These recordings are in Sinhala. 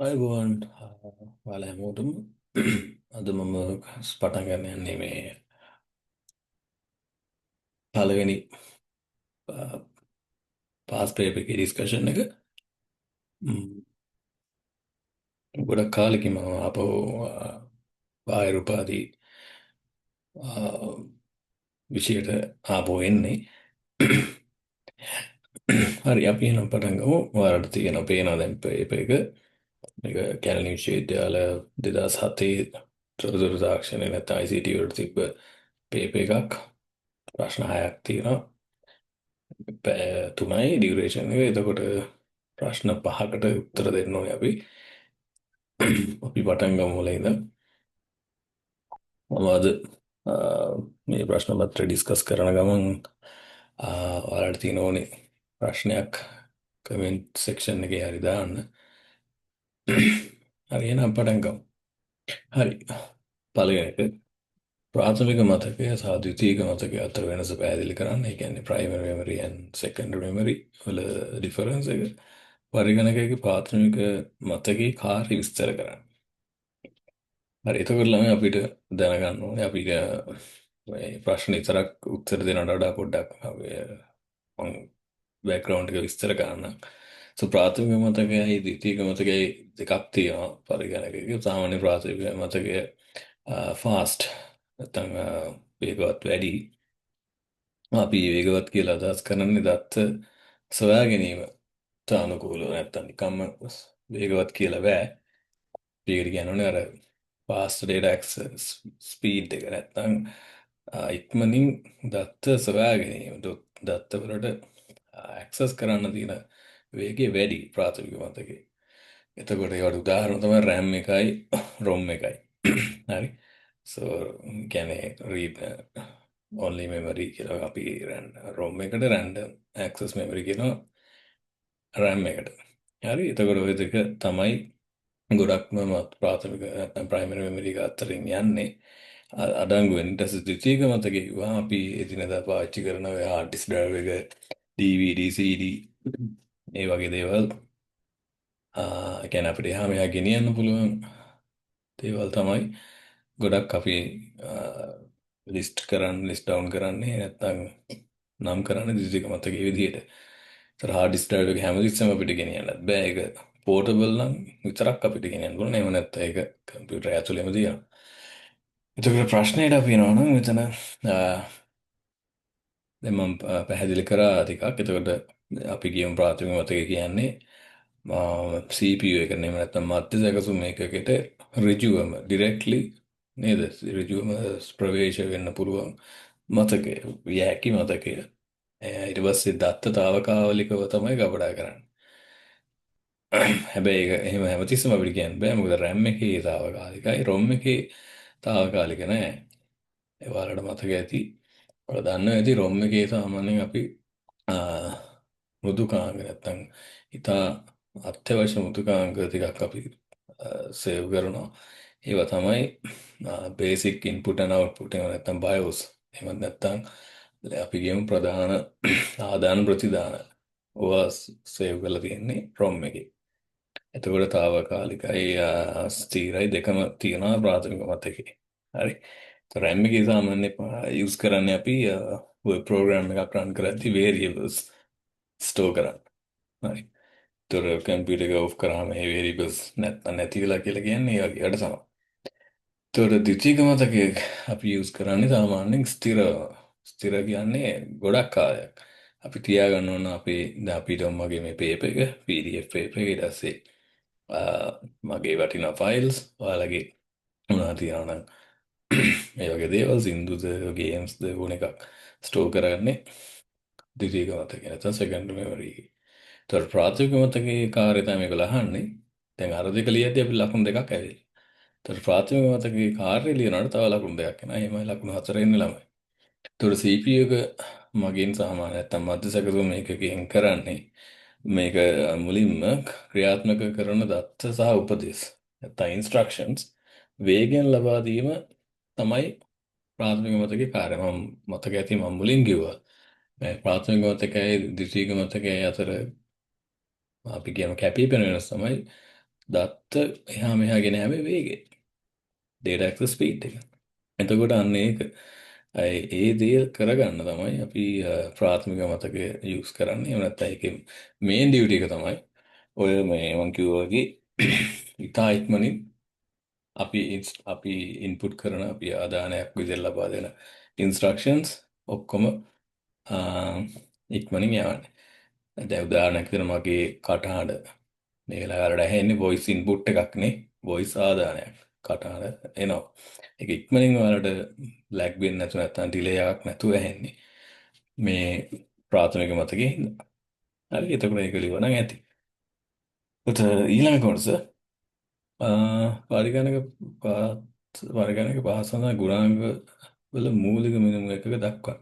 අයිබෝන් ඔයාලා හැමෝටම අද මම පටන් ගන්න යන්නේ මේ පළවෙනි පාස් පේපර් එකේ ඩිස්කෂන් එක. ම්, ගොඩක් කාලෙකින් මම ආපහු බාහිර උපාධි විෂයට ආපහු එන්නේ. හරි අපි එහෙනම් පටන් ගමු. ඔයාලට තියෙනවා පේනවා දැන් පේපර් එක. මේක කැලණි විශ්වවිද්‍යාල 2007 තොරතුරු තාක්ෂණය නැත්නම් ICT වලට තිබ්බ පේපර් එකක්. ප්‍රශ්න 6ක් තියෙනවා. පැය 3යි ඩියුරේෂන් එක. එතකොට ප්‍රශ්න 5කට උත්තර දෙන්න ඕනේ අපි. අපි පටන් ගමු මුලින් ඉඳන්. මම අද මේ ප්‍රශ්න පත්‍රය ඩිස්කස් කරන ගමන් ඔයාලට තියෙන ඕනේ ප්‍රශ්නයක් කමෙන්ට් සෙක්ෂන් එකේ හරි දාන්න. හරි එහෙනම් පටන් ගමු. හරි. පළවෙනි එක ප්‍රාථමික මතකය සහ ද්විතීයික මතකය අතර වෙනස පැහැදිලි කරන්න. ඒ කියන්නේ primary memory and secondary memory වල ඩිෆරන්ස් එක. පරිගණකයේ ප්‍රාථමික මතකයේ කාර්ය විස්තර කරන්න. හරි එතකොට ළමයි අපිට දැනගන්න ඕනේ අපි මේ ප්‍රශ්න විතරක් උත්තර දෙනවට වඩා පොඩ්ඩක් මම බෑග්ග්‍රවුන්ඩ් එක විස්තර කරන්න. ප්‍රාථමික මතකයයි ද්විතීයික මතකයයි දෙකක් තියෙනවා පරිගණකයේ. සාමාන්‍ය ප්‍රාථමික මතකය ෆාස්ට් නැත්නම් වේගවත් වැඩි. අපි වේගවත් කියලා අදහස් කරන්නේ දත්ත සොයා ගැනීමට අනුකූලව නැත්නම් නිකම්ම වේගවත් කියලා බෑ. ඒකට කියන්නේ අර fast data access speed එක නැත්නම් ඉක්මනින් දත්ත සොයා ගැනීම දත්ත වලට access කරන්න තියෙන වේගය වැඩි ප්‍රාථමික මතකේ. එතකොට ඒවට උදාහරණ තමයි RAM එකයි ROM එකයි. හරි. so කියන්නේ read only memory කියලා අපි ROM එකට random access memory කියනවා RAM එකට. හරි. එතකොට ওই දෙක තමයි ගොඩක්ම ප්‍රාථමික නැත්නම් ප්‍රයිමරි මෙමරි එක අතරින් යන්නේ. අඩංගු වෙන්නේ. ඊට පස්සේ ද්විතීයික මතකේ කිව්වම අපි එදිනෙදා පාවිච්චි කරන ඔය hard disk drive එක DVD CD ඒ වගේ දේවල් කියන්නේ අපිට එහා මෙහා ගෙනියන්න පුළුවන් දේවල් තමයි ගොඩක් අපි ලිස්ට් ඩවුන් කරන්නේ නැත්නම් නම් කරන්නේ ද්විතීයික මතකයේ විදිහට. ඒතර hard disk drive එක හැමතිස්සෙම අපිට ගෙනියන්නත් බෑ. ඒක පෝර්ටබල් නම් විතරක් අපිට ගෙනියන්න පුළුවන්. එහෙම නැත්නම් ඒක කම්පියුටර් ඇතුළේම තියෙනවා. එතකොට ප්‍රශ්නයට අපි එනවා නම් මෙතන දැන් මම පැහැදිලි කරා ටිකක්. එතකොට අපි කියමු ප්‍රාථමික මතකය කියන්නේ CPU එක නෙමෙයි නැත්නම් මධ්‍ය සැකසුම් ඒකකයට ඍජුවම directly නේද? ඍජුවම ප්‍රවේශ වෙන්න පුළුවන් මතකය. යැකි මතකය. ඊට පස්සේ දත්තතාවකාලිකව තමයි ගබඩා කරන්නේ. හැබැයි ඒක එහෙම හැමතිස්සෙම අපිට කියන්න බෑ. මොකද RAM එකේ తాවකාලිකයි, ROM එකේ తాවකාලික නෑ. ඒ ඔයාලට මතක ඇති. ඔයාලා දන්නවා ඇති ROM එකේ සාමාන්‍යයෙන් අපි මෘදුකාංග නැත්තම් ඉතා අත්‍යවශ්‍ය මෘදුකාංග ටිකක් අපි සේව් කරනවා. ඒවා තමයි basic input and output එහෙම නැත්තම් BIOS. එහෙම නැත්තම් අපි කියමු ප්‍රධාන ආදාන ප්‍රතිදාන. ඕවා සේව් කරලා තියෙන්නේ ROM එකේ. එතකොට తాවකාලිකයි ස්ථිරයි දෙකම තියෙනවා ප්‍රාථමික මතකේ. හරි. RAM එකේ සාමාන්‍ය යූස් කරන්නේ අපි වෙබ් ප්‍රෝග්‍රෑම් එකක් රන් කරද්දී variables ස්ටෝර් කරන්න. හරි. ඒතර කම්පියුටර් එක ඔෆ් කරාම මේ variables නැති වෙලා කියලා කියන්නේ ඒ වගේ වැඩ තමයි. ඒතර ද්විතීයික මතකයේ අපි යූස් කරන්නේ සාමාන්‍යයෙන් ස්ථිර කියන්නේ ගොඩක් කාලයක්. අපි තියාගන්න ඕන අපිට මගේ මේ පේපර් එක PDF පේපර් එක ඊට පස්සේ මගේ වටිනා ෆයිල්ස් ඔයාලගේ මොනවා තියෙනවා නම් මේ වගේ දේවල් සින්දුද ගේම්ස්ද ඕන එකක් ස්ටෝර් කරගන්නේ ද්විතීයික මතකයේ නැත්නම් සෙකන්ඩරි මෙමරි එකේ. ඒතර ප්‍රාථමික මතකයේ කාර්යය තමයි මේක ලහන්නේ. දැන් අර දෙක ලියද්දී අපි ලකුණු දෙකක් ඇවිල්ලා. ඒතර ප්‍රාථමික මතකයේ කාර්යය ලියනකොට තව ලකුණු දෙකක් එනවා. එහෙමයි ලකුණු 4 එන්නේ ළමයි. ඒතර CPU එක මගින් සාමාන්‍ය නැත්නම් මධ්‍ය සැකසුම් මේකකින් කරන්නේ මේක මුලින්ම ක්‍රියාත්මක කරන දත්ත සහ උපදෙස් නැත්නම් ඉන්ස්ට්‍රක්ෂන්ස් වේගයෙන් ලබා දීම තමයි ප්‍රාථමික මතකයේ කාර්යය. මම මතක ඇති මම මුලින් කිව්වා මේ ප්‍රාථමික මතකයයි ද්විතීයික මතකයයි අතර අපි කියන කැපී පෙනෙන වෙනස තමයි දත්ත එහා මෙහා ගෙන යාමේ වේගය. data access speed එක. එතකොට අන්න ඒක ඒ දේ කරගන්න තමයි අපි ප්‍රාථමික මතකය යූස් කරන්නේ. එහෙම නැත්නම් ඒකේ මේන් ඩියුටි එක තමයි ඔය මේ මම කිව්වා වගේ ඉතා ඉක්මනින් අපි ඉන්පුට් කරන අපි ආදානයක් විදිහට ලබා දෙන ඉන්ස්ට්‍රක්ෂන්ස් ඔක්කොම ආ, ඉක්මනින් යවන්නේ. දැන් උදාහරණයක් විදිහට මගේ කටහඬ මේ වෙලාවට ඇහෙන්නේ වොයිස් ඉන්පුට් එකක් නේ. වොයිස් ආදානයක්. කටහඬ එනවා. ඒක ඉක්මනින් ඔයාලට ලැග් වෙන්නේ නැතුව නැත්නම් ඩිලේ එකක් නැතුව ඇහෙන්නේ. මේ ප්‍රාථමික මතකයේ හින්දා. හරි එතකොට ඒක ලියුවා නම් ඇති. ඊළඟ කොටස පරිගණක පරිගණක පහ සඳහා ගුණාංග වල මූලික මිනිමම එකක දක්වන්න.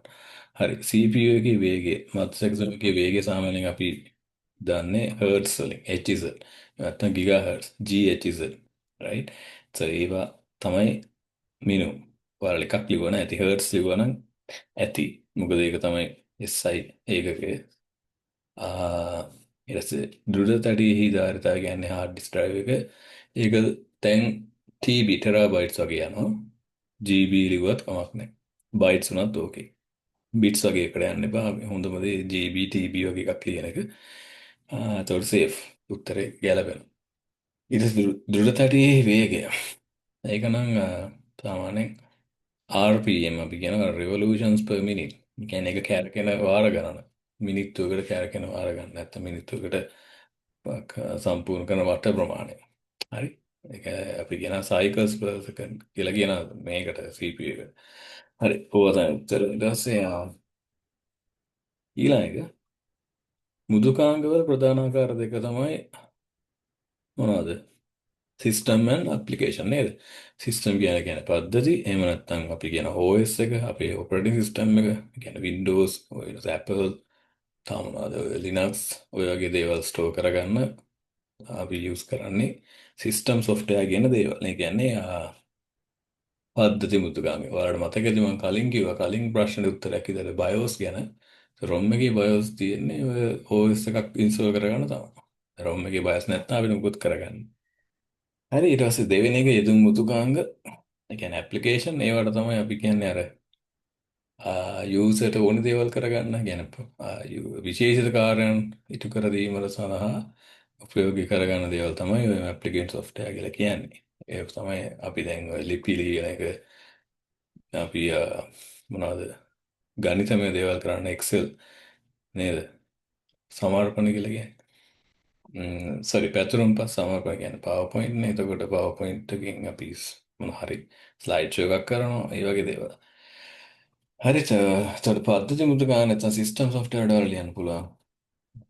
හරි CPU එකේ වේගය මත්සැකසම එකේ වේගය සාමාන්‍යයෙන් අපි දන්නේ හර්ට්ස් වලින් HZ නැත්නම් ගිගාහර්ට්ස් GHZ right so ඒවා තමයි මිනිමම් ඔයාලා එකක් ලියුවා නම් ඇති හර්ට්ස් ලියුවා නම් ඇති මොකද ඒක තමයි SI ඒකකය ඊට පස්සේ දෘಢතඩියෙහි ධාරිතාව කියන්නේ hard disk drive එක ඒක දැන් TB ටෙරාබයිට්ස් වගේ යනවා GB ලිව්වත් කමක් නැහැ බයිට්ස් උනත් ඕකේ බිට්ස් වගේ එකට යන්න එපා හොඳම දේ GB TB වගේ එකක් ලියන එක එතකොට සේෆ් උත්තරේ ගැලපෙනවා ඊට පස්සේ දෘಢතඩියෙහි වේගය ඒක නම් සාමාන්‍යයෙන් RPM අපි කියනවා revolutions per minute. ඒ කියන්නේ ඒක කැරකෙන වාර ගණන. මිනිත්තුවකට කැරකෙන වාර ගණන. නැත්නම් මිනිත්තුවකට සම්පූර්ණ කරන වට ප්‍රමාණය. හරි. ඒක අපි කියන cycles per second කියලා කියන මේකට CPU එකට. හරි. ඕවා තමයි උත්තර. ඊට පස්සේ ඊළඟ එක මෘදුකාංග වල ප්‍රධාන ආකාර දෙක තමයි මොනවද? සිස්ටම් ඇන් ඇප්ලිකේෂන් නේද? සිස්ටම් කියන පද්ධති එහෙම නැත්නම් අපි කියන OS එක අපේ ඔපරේටින් සිස්ටම් එක කියන්නේ Windows ඔය Apple තාම මොනවද Linux ඔය වගේ දේවල් ස්ටෝර් කරගන්න අපි යූස් කරන්නේ සිස්ටම් software කියන දේවල්. ඒ කියන්නේ පද්ධති මුතුගාමි. ඔයාලට මතකද මම කලින් කිව්වා කලින් ප්‍රශ්නෙට උත්තරයක් විදිහට BIOS ගැන. ROM එකේ BIOS තියෙන්නේ ඔය OS එකක් ඉන්ස්ටෝල් කරගන්න තමයි. ROM එකේ BIOS නැත්නම් අපිට මුකුත් කරගන්න. හරි ඊට පස්සේ දෙවෙනි එක යෙදුම් මුතුකාංග ඒ කියන්නේ ඇප්ලිකේෂන් ඒවට තමයි අපි කියන්නේ අර යූසර්ට ඕන දේවල් කරගන්න කියන විශේෂිත කාර්යයන් ඉටු කර දීමට සඳහා උපයෝගී කරගන්න දේවල් තමයි ඔය ඇප්ලිකේෂන් සොෆ්ට්වෙයාර් කියලා කියන්නේ. ඒක තමයි අපි දැන් ඔය ලිපි ලියන එක අපි මොනවද ගණිතමය දේවල් කරන්න Excel නේද? සමර්පණ කියලා කියන්නේ. සෝරි පැතුරුම් පස් සමර්පණ කියන්නේ PowerPoint නේ. එතකොට PowerPoint එකකින් අපි මොන හරි ස්ලයිඩ් ෂෝ එකක් කරනවා. ඒ වගේ දේවල්. හරි එතකොට පද්ධති මුද්‍ර ගන්න නැත්නම් සිස්ටම් සොෆ්ට්වෙයාර් වල ලියන්න පුළුවන්.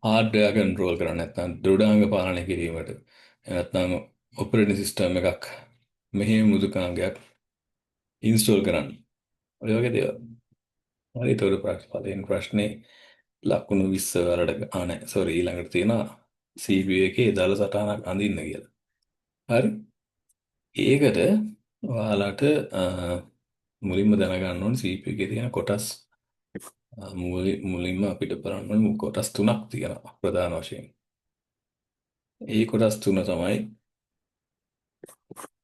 හાર્ඩ්වෙයාර් කන්ට්‍රෝල් කරන්න නැත්නම් දෘඩාංග පාලනය කිරීමට. නැත්නම් ඔපරේටින් සිස්ටම් එකක් මෙහෙම මෘදුකාංගයක් ඉන්ස්ටෝල් කරන්න. ඔය වගේ දේවල්. හරි එතකොට පළවෙනි ප්‍රශ්නේ ලකුණු 20 වලට නැහැ සෝරි ඊළඟට තියෙනවා CPU එකේ දල සටහනක් අඳින්න කියලා. හරි. ඒකට ඔයාලට මුලින්ම දැනගන්න ඕනේ CPU එකේ තියෙන කොටස් මුලින්ම අපිට බලන්න ඕනේ කොටස් තුනක් තියෙනවා ප්‍රධාන වශයෙන්. ඒ කොටස් තුන තමයි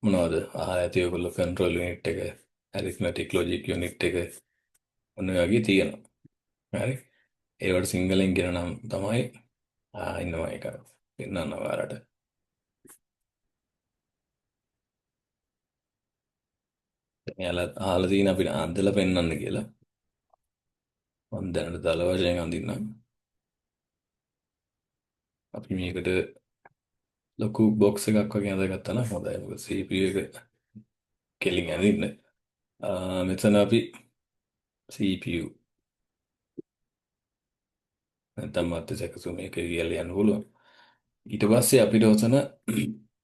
මොනවද? ඇති ඔයගොල්ලෝ control unit එක, arithmetic logic unit එක ඔන්න ඔය වගේ තියෙනවා. හරි. ඒවට සිංහලෙන් කියන නම් තමයි ඉන්නවා ඒක. පෙන්නන්න ඔයාලට. එයාලා අහලා තියෙන අපිට අන්දලා පෙන්වන්න කියලා. මම දැනට දල වශයෙන් අඳින්නම්. අපි මේකට ලොකු බොක්ස් එකක් වගේ අඳගත්තා නම් හොඳයි. මොකද CPU එක කෙලින් අඳින්න. මෙතන අපි CPU නැත්නම් මත් සැකසුම මේක කියලා යන්න පුළුවන්. ඊට පස්සේ අපිට ඔතන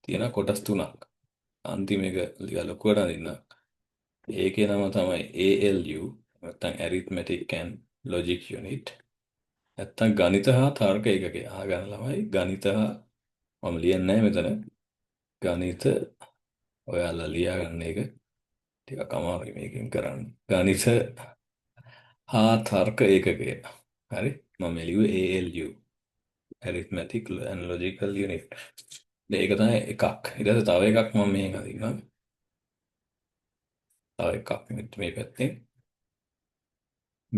තියෙන කොටස් තුනක්. අන්තිම එක ලොකුවට අඳින්න. ඒකේ නම තමයි ALU නැත්නම් arithmetic and logic unit. නැත්නම් ගණිත හා තර්ක ඒකකය. ආගන්න ළමයි ගණිත හා මම ලියන්නේ නැහැ මෙතන. ගණිත ඔයාලා ලියාගන්න එක ටිකක් අමාරුයි මේකෙන් කරන්න. ගණිත හා තර්ක ඒකකය. හරි? මම ලියුවේ ALU arithmetic and logical unit. ඒක තමයි එකක්. ඊට පස්සේ තව එකක් මම මේක අදින්නම්. තව එකක් මේ පැත්තේ.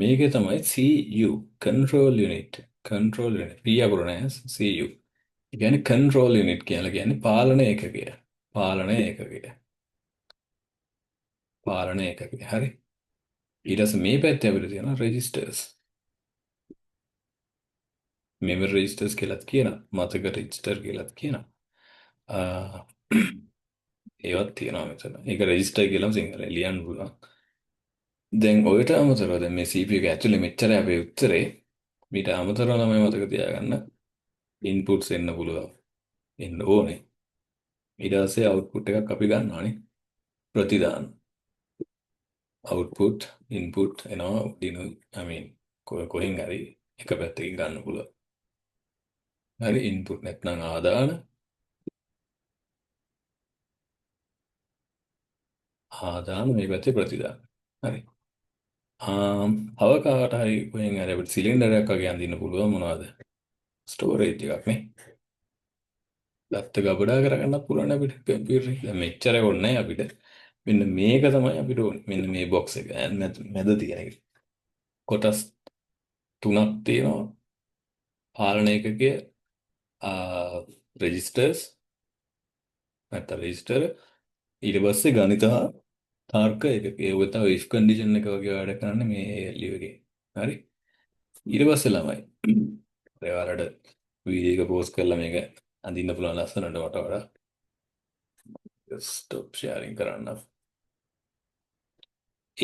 මේකේ තමයි CU control unit. control unit. P අකුර නෑ CU. ඒ කියන්නේ control unit කියලා කියන්නේ පාලන ඒකකය. පාලන ඒකකය. පාලන ඒකකය. හරි. ඊට පස්සේ මේ පැත්තේ අපිට තියෙනවා registers. memory registers කියලාත් කියනවා. මතක register කියලාත් කියනවා. ආ, ඒවත් තියෙනවා මෙතන. ඒක register කියලාම සිංහලෙන් ලියන්න පුළුවන්. දැන් ඔයට අමතරව දැන් මේ CPU එක ඇතුලේ මෙච්චරයි අපේ උත්තරේ. ඊට අමතරව ළමයි මතක තියාගන්න inputs එන්න පුළුවන්. එන්න ඕනේ. ඊට පස්සේ output එකක් අපි ගන්නවානේ. ප්‍රතිදාන. output input එනවා දිනු I mean කොහෙන් හරි එක පැත්තකින් ගන්න පුළුවන්. හරි input නැත්නම් ආදාන මේ පැත්තේ ප්‍රතිදාන. හරි. තව කාට හරි කොහෙන් හරි අපිට සිලින්ඩරයක් වගේ අඳින්න පුළුවන් මොනවද? ස්ටෝරේජ් එකක් නේ. දත්ත ගබඩා කරගන්න පුළුවන් අපිට කම්පියුටර් එකේ. දැන් මෙච්චර ඕනේ නැහැ අපිට. මෙන්න මේක තමයි අපිට ඕනේ. මෙන්න මේ බොක්ස් එක මැද තියෙන එක. කොටස් තුනක් තියෙනවා. පාලන ඒකකය, රෙජිස්ටර්ස් නැත්නම් රෙජිස්ටර්, ඊට පස්සේ ගණිත හා තර්ක ඒකකය. ඔය තමයි if condition එක වගේ වැඩ කරන්නේ මේ ALU එකේ. හරි. ඊට පස්සේ ළමයි ඔයාලට වීඩියෝ එක පෝස්ට් කරලා මේක අඳින්න පුළුවන් ලස්සනට මට වඩා. ස්ටොප් ෂෙයාරින් කරන්න.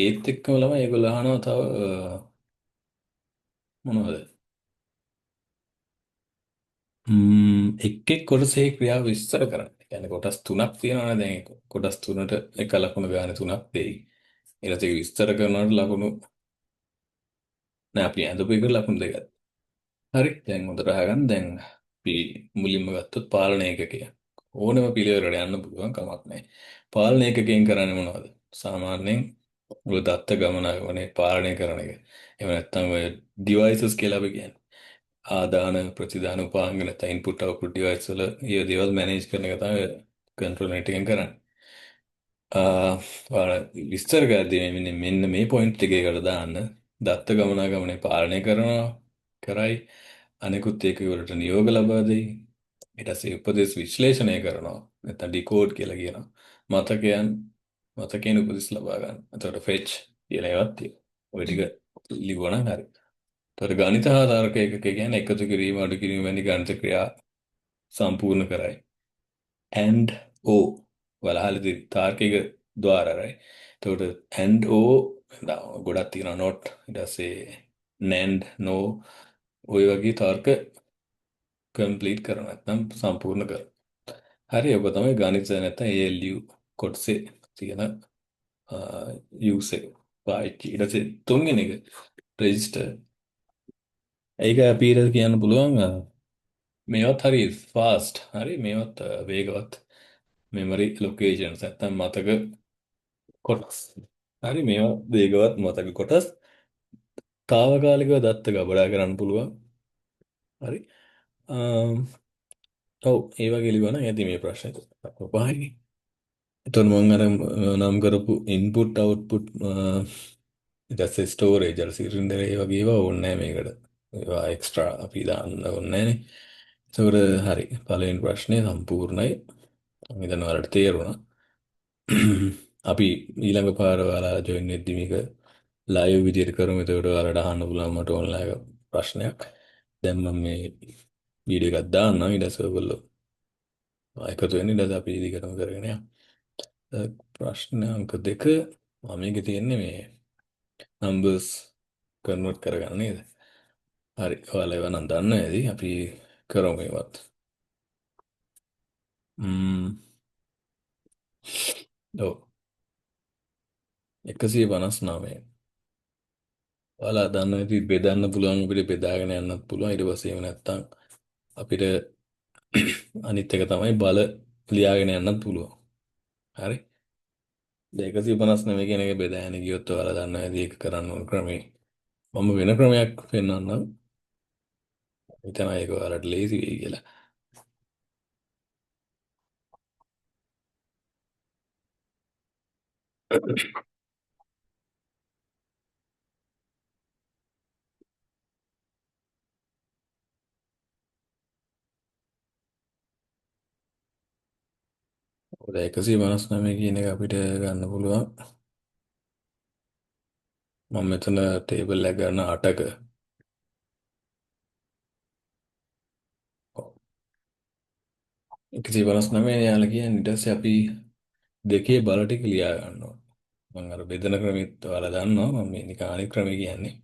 ඒත් එක්කම ළමයි ඒගොල්ලෝ අහනවා තව මොනවද? එක් එක් කොටසේ ක්‍රියාව විස්තර කරන්න. ඒ කියන්නේ කොටස් තුනක් තියෙනවානේ දැන් කොටස් තුනට එක ලකුණු ගානේ තුනක් දෙයි. ඊට පස්සේ ඒක විස්තර කරනකොට ලකුණු නෑ අපි ඇඳපු එක ලකුණු දෙකක්. හරි. දැන් හොඳට අහගන්න. දැන් අපි මුලින්ම ගත්තොත් පාලන ඒකකය. ඕනම පිළිවෙලකට යන්න පුළුවන් කමක් නැහැ. පාලන ඒකකයෙන් කරන්නේ මොනවද? සාමාන්‍යයෙන් ඔය දත්ත ගමනාගමනය පාලනය කරන එක. එහෙම නැත්නම් ඔය devices කියලා අපි කියන්නේ. ආදාන ප්‍රතිදාන උපාංග නැත්නම් input output device වල ඊය දේවල් manage කරන එක තමයි control net එකෙන් කරන්නේ. ඔයාලා විස්තර කරද්දී මෙන්න මේ පොයින්ට් එකකට දාන්න දත්ත ගමනාගමනය පාලනය කරනවා කරයි අනෙකුත් ඒක වලට නියෝග ලබා දෙයි. ඊට පස්සේ උපදෙස් විශ්ලේෂණය කරනවා නැත්නම් ඩිකෝඩ් කියලා කියනවා. මතකයෙන් උපදෙස් ලබා ගන්න. එතකොට fetch කියලා ඒවත් තියෙනවා. ඔය ටික ලිව්වනම් හරි. එතකොට ගණිත හා තර්ක ඒකක කියන්නේ එකතු කිරීම අඩු කිරීම වැනි ගණිත ක්‍රියා සම්පූර්ණ කරයි. and o වලහලදී තාර්කික ద్వාරයි. එතකොට and o ගොඩක් තියෙනවා not ඊට පස්සේ NAND no ඔය වගේ තර්ක කම්ප්ලීට් කරනවා නැත්නම් සම්පූර්ණ කරනවා. හරි ඔබ තමයි ගණිත නැත්නම් ALU කොටසේ තියෙන use එක. පාවිච්චි. ඊට පස්සේ තුන්වෙනි එක register. ඒක අපිට කියන්න පුළුවන් මේවත් හරි fast. හරි මේවත් වේගවත් memory locations නැත්නම් මතක කොටස්. හරි මේවා වේගවත් මතක කොටස්. తాවකාලිකව දත්ත ගබඩා කරන්න පුළුවන්. හරි. ඔව් ඒ වගේ ලියවන ඇති මේ ප්‍රශ්නෙට. පහයි. එතකොට මම අර නම් කරපු input output ඊට පස්සේ ස්ටෝරේජ් අර සිලින්ඩර් ඒ වගේ ඒවා ඕනේ නැහැ මේකට. ඒවා එක්ස්ට්‍රා අපි දාන්න ඕනේ නැහනේ. ඒතකොට හරි. පළවෙනි ප්‍රශ්නේ සම්පූර්ණයි. මම හිතනවා ඔයාලට තේරුණා. අපි ඊළඟ පාර ඔයාලා ජොයින් වෙද්දි මේක ලයිව් විදියට කරමු. එතකොට ඔයාලට අහන්න පුළුවන් මට ඕනලා ප්‍රශ්නයක්. දැන් මම මේ වීඩියෝ එකක් දාන්නම්. ඊට පස්සේ ඔයගොල්ලෝ එකතු වෙන්න ඊට පස්සේ අපි දිගටම කරගෙන යමු. ප්‍රශ්න අංක 2 මේකේ තියෙන්නේ මේ නම්බර්ස් කන්වර්ට් කරගන්න නේද? හරි. ඔයාලා ඒවා නම් දන්න ඇති. අපි කරමු ඒවත්. ඔව් 159. ඔයාලා දන්න ඇති බෙදන්න පුළුවන් අපිට බෙදාගෙන යන්නත් පුළුවන්. ඊට පස්සේ එහෙම නැත්නම් අපිට අනිත් එක තමයි බල ලියාගෙන යන්නත් පුළුවන්. හරි. 159 කියන එක බෙදාගෙන ගියොත් ඔයාලා දන්න ඇති ඒක කරන්න ඕන ක්‍රමේ. මම වෙන ක්‍රමයක් පෙන්නන්නම්. හිතනවා ඒක ඔයාලට ලේසි වෙයි කියලා. ඔය 159 කියන එක අපිට ගන්න පුළුවන්. මම මෙතන ටේබල් එක ගන්න 8ක. 159 යාලා කියන්නේ ඊට පස්සේ අපි දෙකේ බල ටික ලියා ගන්නවා. මම අර බෙදන ක්‍රමෙත් ඔයාලා දන්නවා. මම මේ නිකන් අනිත් ක්‍රමය කියන්නේ.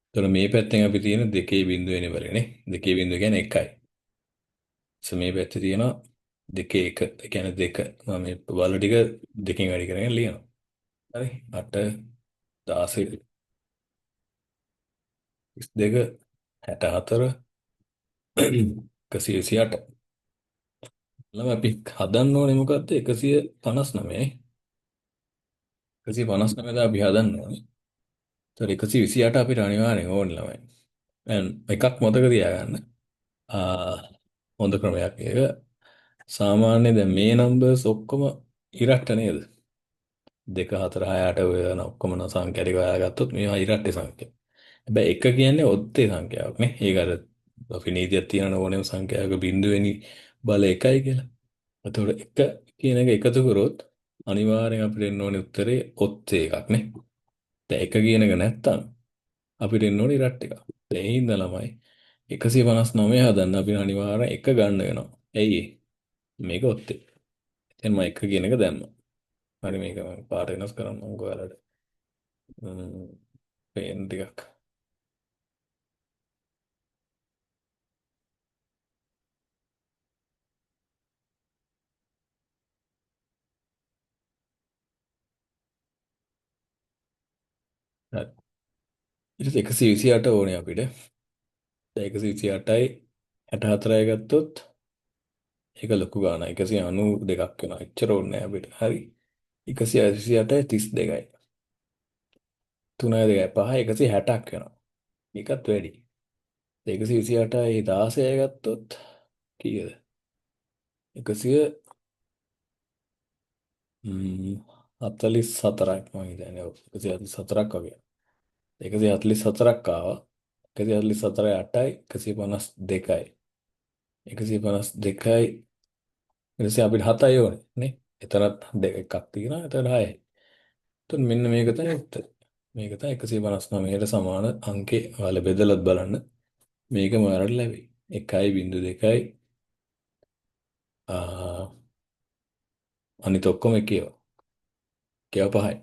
එතකොට මේ පැත්තෙන් අපි තියෙන දෙකේ බිඳුව වෙන ඉවරනේ. දෙකේ බිඳුව කියන්නේ 1යි. මේ පැත්තේ තියෙනවා දෙකේ 1. ඒ කියන්නේ 2. මම මේ බල ටික දෙකෙන් වැඩි කරගෙන ලියනවා. හරි. 8 16 32 64 128. ළම අපි හදන්න ඕනේ මොකද්ද? 159. 159 දා අපි හදන්න ඕනේ. ඒතර 128 අපිට අනිවාර්යෙන් ඕනේ ළමයි. දැන් එකක් මතක තියාගන්න. හොඳ ක්‍රමයක් ඒක. සාමාන්‍ය දැන් මේ නම්බර්ස් ඔක්කොම ඉරට්ට නේද? 2 4 6 8 ඔය යන ඔක්කොම සංඛ්‍යා ටික හොයාගත්තොත් මේවා ඉරට්ටේ සංඛ්‍යා. හැබැයි එක කියන්නේ ඔත්තේ සංඛ්‍යාවක් නේ. ඒක අර අපි නීතියක් තියෙන ඕනෑම සංඛ්‍යාවක බිඳුවෙනි බල එකයි කියලා. එතකොට එක කියන එක එකතු කරොත් අනිවාර්යෙන් අපිට එන්න ඕනේ උත්තරේ ඔත්තේ එකක් නේ. දැන් එක කියන එක නැත්තම් අපිට එන්න ඕනේ ඉරට් එකක්. දැන් ඒ හින්දා ළමයි 159 හදන්න අපි අනිවාර්යෙන් එක ගන්න වෙනවා. ඇයි ඒ? මේක ඔත්තේ. දැන් මම එක කියන එක දැම්මා. හරි මේක මම පාට වෙනස් කරන්නම් ඔයාලට. පේන ටිකක්. හරි. ඊට පස්සේ 128 ඕනේ අපිට. දැන් 128යි 64යි ගත්තොත් ඒක ලොකු ගාණක්. 192ක් වෙනවා. එච්චර ඕනේ නැහැ අපිට. හරි. 188යි 32යි. 3යි 2යි 5යි 160ක් වෙනවා. මේකත් වැඩි. 128යි 16යි ගත්තොත් කීයද? 144ක් මම හිතන්නේ. ඔව් 144ක් වගේ. 144ක් ආවා. 144යි 8යි 152යි. 152යි ඊට පස්සේ අපිට 7යි ඕනේ නේ. එතනත් එකක් තියෙනවා. එතන 6යි. එතකොට මෙන්න මේක තමයි උත්තර. මේක තමයි 159ට සමාන අංකේ ඔයාලා බෙදලත් බලන්න. මේක ඔයාලට ලැබෙයි. 1.2යි අනිත ඔක්කොම එකේව. එකේව 5යි.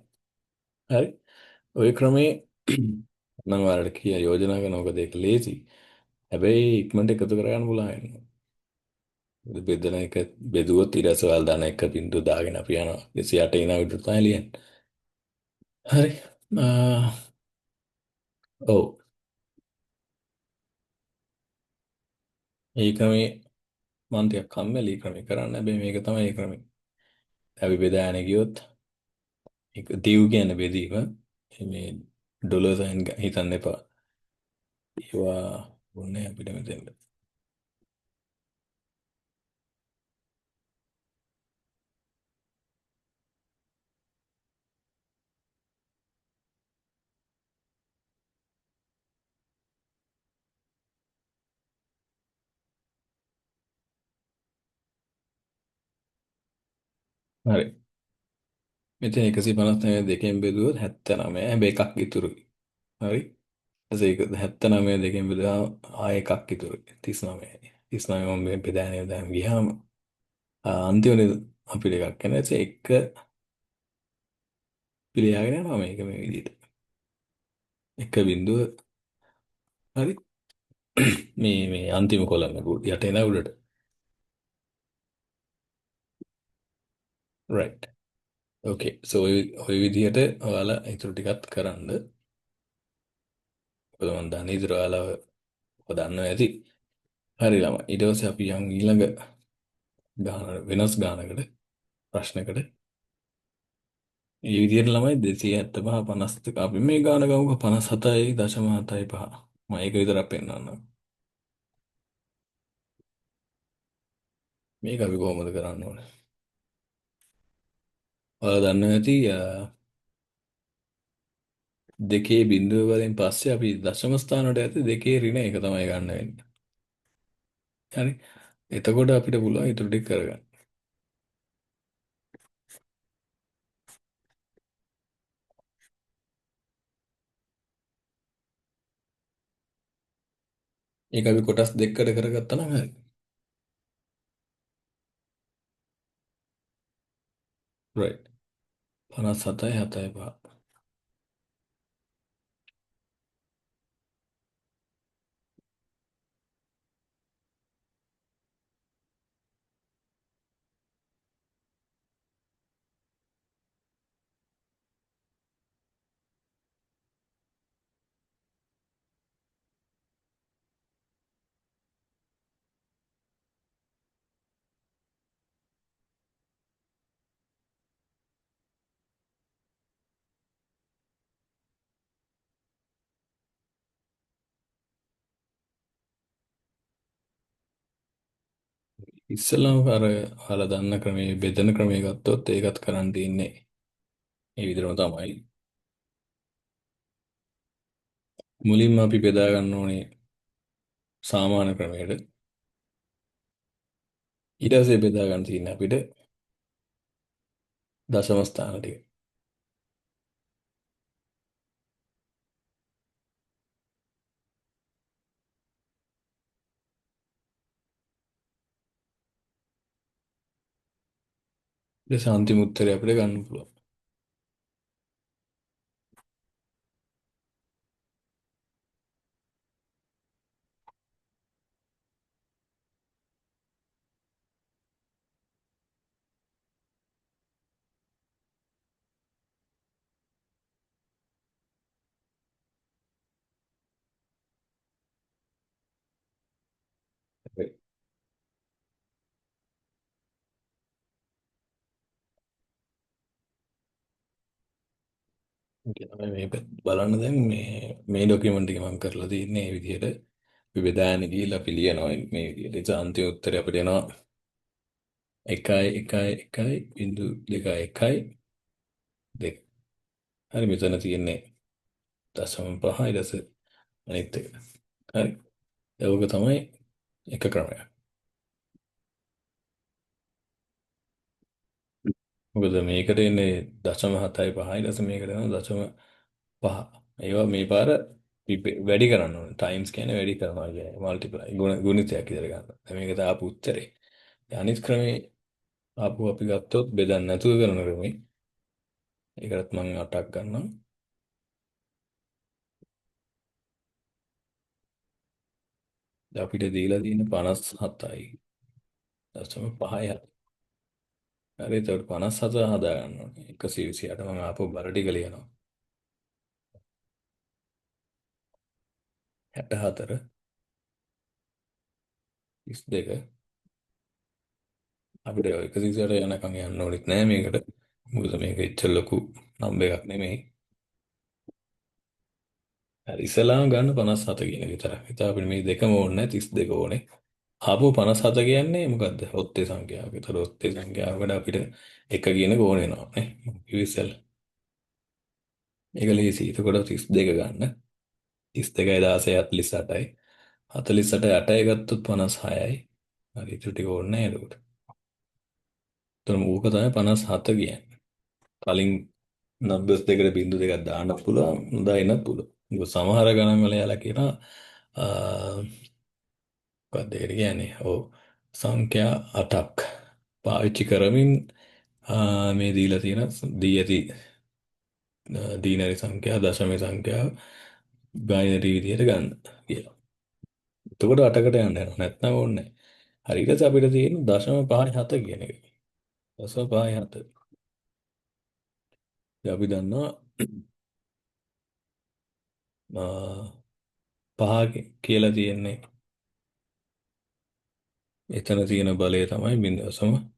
හරි. ওই ක්‍රමේ මම ඔයාලට යෝජනා කරන මොකද ඒක ලේසි. හැබැයි ඉක්මනට එකතු කරගන්න පුළුවන් වෙනවා. බෙදන එක බෙදුවොත් ඊට පස්සේ ඔයාලා දාන එක බින්දුව දාගෙන අපි යනවා 108 ඉනා විතර තමයි ලියන්නේ. හරි. ඔව්. ඒ ක්‍රමේ මම ටිකක් කම්මැලි ක්‍රමේ කරන්න. හැබැයි මේක තමයි ඒ ක්‍රමේ. අපි බෙදාගෙන ගියොත් ඒක දීව් කියන්නේ බෙදීම. මේ ඩොලර් සයින් හිතන්න එපා. ඒවා ඕනේ අපිට මෙතෙන්ට. හරි. මෙතන 159 දෙකෙන් බෙදුවොත් 79. හැබැයි එකක් ඉතුරුයි. හරි. ඒක 79 දෙකෙන් බෙදුවා ආයෙ එකක් ඉතුරුයි. 39යි. 39 මම මේ බෙදාගෙන දැන් ගියාම අන්තිමනේ අපිට එකක් එන. ඒක පිළියාගෙන යනවා මේක මේ විදිහට. එක බිඳුව හරි. මේ අන්තිම කොලම යට එන උඩට. right. okay. so ඔය විදිහට ඔයාලා ඊටු ටිකත් කරන්න. මොකද මම දන්නේ ඉතින් ඔයාලා ඔය දන්නවා ඇති. හරි ළමයි. ඊට පස්සේ අපි යන් ඊළඟ වෙනස් ගානකට ප්‍රශ්නකට. මේ විදිහට ළමයි 275 52 අපි මේ ගාන ගමුකෝ 57.75. මම ඒක විතරක් පෙන්නන්නම්. මේක අපි කොහොමද කරන්න ඕනේ? ඔයාලා දන්නවා ඇති දෙකේ බිඳුව වලින් පස්සේ අපි දශම ස්ථානට ඇති දෙකේ ඍණ එක තමයි ගන්න වෙන්නේ. හරි. එතකොට අපිට පුළුවන් ඊටු ටික කරගන්න. ඒක අපි කොටස් දෙකකට කරගත්තා නම් හරි. right. 57යි 7යි 5. ඉස්සෙල්ලාම අර ඔයාලා දන්න ක්‍රමයේ බෙදෙන ක්‍රමයේ ගත්තොත් ඒකත් කරන්න තියන්නේ ඒ විදිහම තමයි. මුලින්ම අපි බෙදා ගන්න ඕනේ සාමාන්‍ය ක්‍රමයට. ඊට පස්සේ බෙදා ගන්න තියෙන්නේ අපිට දශම ස්ථාන ටික. ඊට පස්සේ අන්තිම උත්තරය අපිට ගන්න පුළුවන්. අපි මේක බලන්න දැන් මේ ඩොකියුමන්ට් එක මම කරලා තියන්නේ මේ විදිහට. අපි බෙදාගෙන ගිහිල්ලා අපි ලියනවා මේ විදිහට. ඒ අන්තිම උත්තරය අපිට එනවා 1.1.1.2 හරි මෙතන තියෙන්නේ 0.5 ඊට පස්සේ අනිත් එක. හරි. ඒක තමයි එක ක්‍රමයක්. මොකද මේකට එන්නේ 0.75 ඊට පස්සේ මේකට එනවා 0.5. ඒවා මේ පාර වැඩි කරන්න ඕනේ. ටයිම්ස් කියන්නේ වැඩි කරනවා කියන්නේ මල්ටිප්ලයි ගුණිතයක් විතර ගන්න. දැන් මේක දාපු උත්තරේ. අනිත් ක්‍රමේ ආපු අපි ගත්තොත් බෙදන්න නැතුව කරන ක්‍රමේ. ඒකටත් මම 8ක් ගන්නවා. දැන් අපිට දීලා තියෙන 57යි 0.5යි. හරි ඒකට 57 හදා ගන්න ඕනේ. 128 මම ආපහු බර ටික ලියනවා. 64 32 අපිට 128 යනකම් යන්න ඕනෙත් නෑ මේකට. මොකද මේක එච්චර ලොකු නම්බර් එකක් නෙමෙයි. හරි ඉස්සලාම ගන්න 57 කියන එක විතරයි. ඉතින් අපිට මේ දෙකම ඕනේ නැහැ 32 ඕනේ. ආපහු 57 කියන්නේ මොකද්ද? ඔත්තේ සංඛ්‍යාවක්. ඒතර ඔත්තේ සංඛ්‍යාවකට අපිට එක කියන එක ඕන වෙනවා නේ. ඉවිසල්. ඒක ලේසි. එතකොට 32 ගන්න. 32යි 16යි 48යි. 48යි 8යි ගත්තොත් 56යි. හරි ඊට ටික ඕනේ නැහැ එතකොට. එතකොට ඌක තමයි 57 කියන්නේ. කලින් නම්බර්ස් දෙකට බිංදු දෙකක් දාන්න පුළුවන්. නොදාන්නත් පුළුවන්. ඒක සමහර ගණන් වල යාලා කියනවා මොකක්ද ඒකට කියන්නේ? ඔව් සංඛ්‍යා 8ක් පාවිච්චි කරමින් මේ දීලා තියෙන දී ඇති දීනරි සංඛ්‍යා දශම සංඛ්‍යාව බයිනරි විදියට ගන්න කියලා. එතකොට 8කට යන්න යනවා. නැත්නම් ඕනේ නැහැ. හරි ඊට පස්සේ අපිට තියෙන 0.57 කියන එක. 0.57. ඉතින් අපි දන්නවා පහ කියලා තියෙන්නේ. එතන තියෙන බලය තමයි 0.5.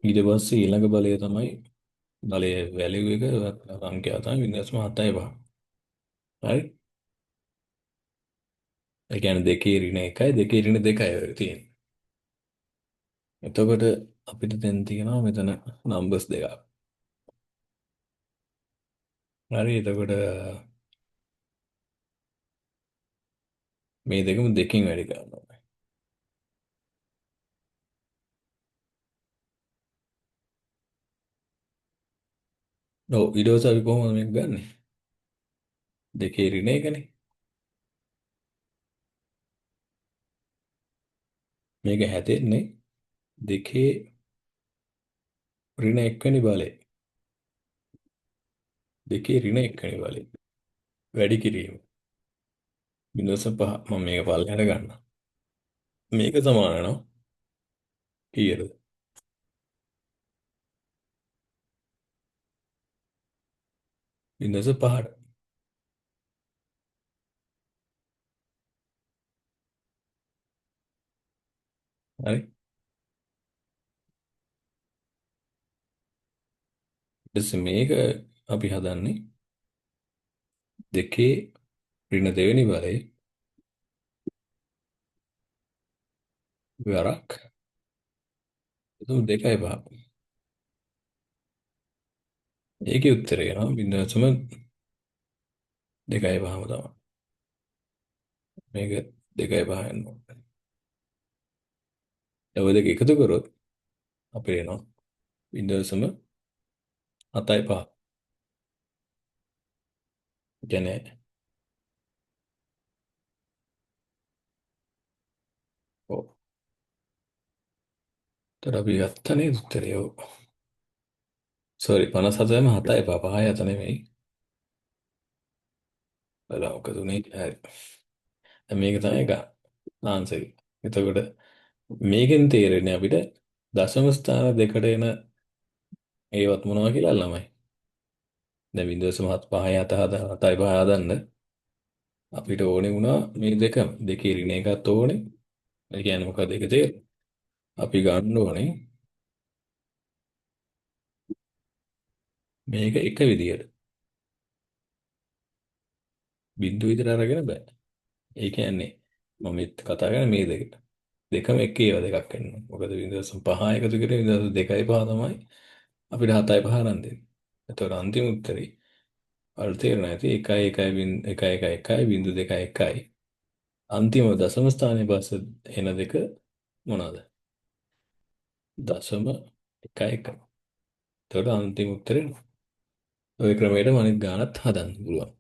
ඊට පස්සේ ඊළඟ බලය තමයි බලයේ වැලියු එක සංඛ්‍යාව තමයි 0.75. හරි. ඒ කියන්නේ දෙකේ ඍණ 1යි දෙකේ ඍණ 2යි ඔය තියෙන්නේ. එතකොට අපිට දැන් තියෙනවා මෙතන නම්බර්ස් දෙකක්. හරි එතකොට මේ දෙකම දෙකින් වැඩි කරනවා. ඔව් ඊට පස්සේ අපි කොහොමද මේක ගන්නෙ? දෙකේ ඍණ එකනේ. මේක හැදෙන්නේ දෙකේ ඍණ එක්වෙනි බලය. දෙකේ ඍණ එක්වෙනි බලය. වැඩි කිරීම. 0.5 මම මේක පල්ලෙහාට ගන්නවා. මේක සමාන වෙනවා කීයටද? 0.5ට. හරි. ඊට පස්සේ මේක අපි හදන්නේ දෙකේ ඍණ දෙවෙනි බලය වරක්. එතකොට 2.5. ඒකේ උත්තරය එනවා 0.2.5ම තමයි. මේක 2.5 එනවා. ඔය දෙක එකතු කරොත් අපේ එනවා 0.7.5. කියන්නේ ඔව්. ඒතර අපි ගත්තනේ උත්තරය. ඔව්. සෝරි 57.7.5 5 යත නෙමෙයි. බලමු මොකද උනේ. හරි. දැන් මේක තමයි ආන්සර් එක. එතකොට මේකෙන් තේරෙන්නේ අපිට දශම ස්ථාන දෙකට එන ඒවත් මොනවා කියලා ළමයි. දැන් 0.75 7 7.5 හදන්න අපිට ඕනේ වුණා මේ දෙකම. දෙකේ ඍණ එකත් ඕනේ. ඒ කියන්නේ මොකද ඒක තේරෙන්නේ? අපි ගන්න ඕනේ මේක එක විදියට. බිංදු විතර අරගෙන බෑ. ඒ කියන්නේ මම මේ කතා කරන්නේ මේ දෙක. දෙකම එක ඒවා දෙකක් වෙන්න. මොකද 0.5 එකතු කරේ 0.2.5 තමයි අපිට 7.5 අරන් දෙන්නේ. එතකොට අන්තිම උත්තරේ වල තේරෙන්නේ නැති 1.1.1.1.2.1 අන්තිම දශම ස්ථානයේ පස්සේ එන දෙක මොනවාද? දශම 1.1. එතකොට අන්තිම උත්තරේ ওই ක්‍රමයටම අනිත් ගානත් හදන්න පුළුවන්.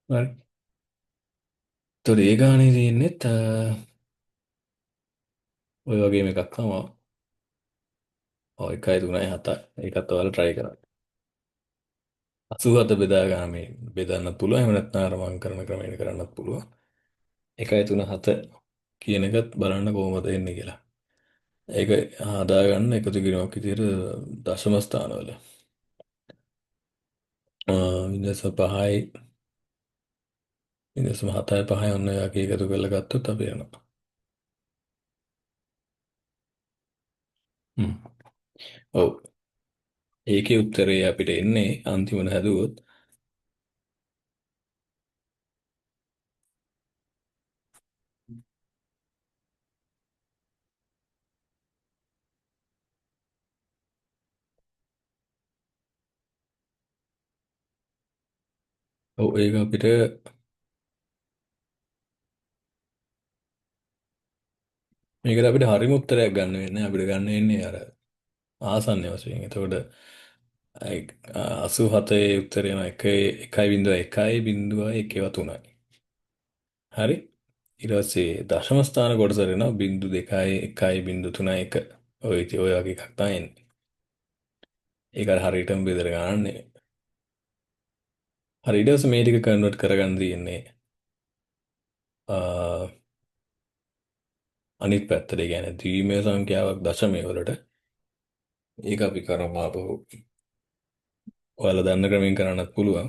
හරි. එතකොට ඒ ගානේ තියෙන්නේ ඔය වගේම එකක් තමයි. ඔය 1.3.7. ඒකත් ඔයාලා try කරන්න. 87 බෙදා ගන්න මේ බෙදන්න පුළුවන්. එහෙම නැත්නම් අර මම කරන ක්‍රමයට කරන්නත් පුළුවන්. 1.3.7 කියන එකත් බලන්න කොහොමද එන්නේ කියලා. ඒක හදාගන්න එකතු කිරීමක් විදිහට දශම ස්ථානවල 0.5යි 0.7යි 5යි ඔන්න ඔය වගේ එකතු කරලා ගත්තොත් අපි යනවා. හ්ම්. ඔව්. ඒකේ උත්තරේ අපිට එන්නේ අන්තිමට හැදුවොත් ඔව් ඒක අපිට මේකට අපිට හරිම උත්තරයක් ගන්න වෙන්නේ අපිට ගන්න වෙන්නේ අර ආසන්න වශයෙන්. එතකොට 87 උත්තරේ යන 1.1.1.3යි. හරි. ඊට පස්සේ දශම ස්ථාන කොටසට එනවා 0.2.1.31. ඔය ඉතින් ඔය වගේ එකක් තමයි එන්නේ. ඒක අර හරියටම බෙදලා ගන්න නෙමෙයි. හරි ඊට පස්සේ මේ ටික කන්වර්ට් කරගන්න තියෙන්නේ ආ, අනිත් පැත්තට. ඒ කියන්නේ ද්විමය සංඛ්‍යාවක් දශමය වලට. ඒක අපි කරමු ආපහු. ඔයාලා දන්න ක්‍රමෙන් කරන්නත් පුළුවන්.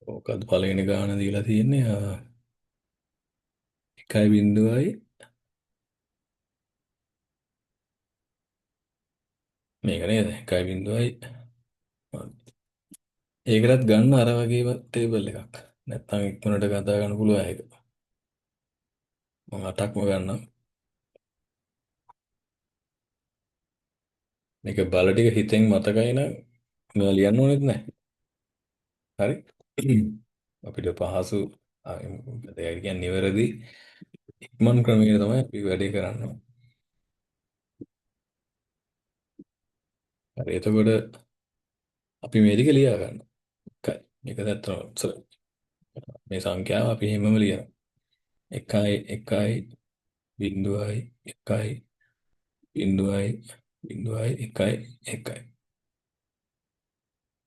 ඕකත් පළවෙනි ගාන දීලා තියෙන්නේ 1.0යි මේක නේද? 1.0යි ඒකටත් ගන්න අර වගේම ටේබල් එකක්. නැත්තම් ඉක්මනට කතා ගන්න පුළුවන් ඒක. මම 8ක්ම ගන්නම්. මේක බල ටික හිතෙන් මතකයි නම් මේවා ලියන්න ඕනෙත් නැහැ. හරි. අපිට පහසු ඒ කියන්නේ නිවැරදි ඉක්මන් ක්‍රමයක තමයි අපි වැඩේ කරන්න ඕනේ. හරි. එතකොට අපි මේ ටික ලියා ගන්න. එකයි. මේක ඇත්තම මේ සංඛ්‍යාව අපි හැමම ලියනවා. 1යි 1යි 0යි 1යි 0යි 0යි 1යි 1යි.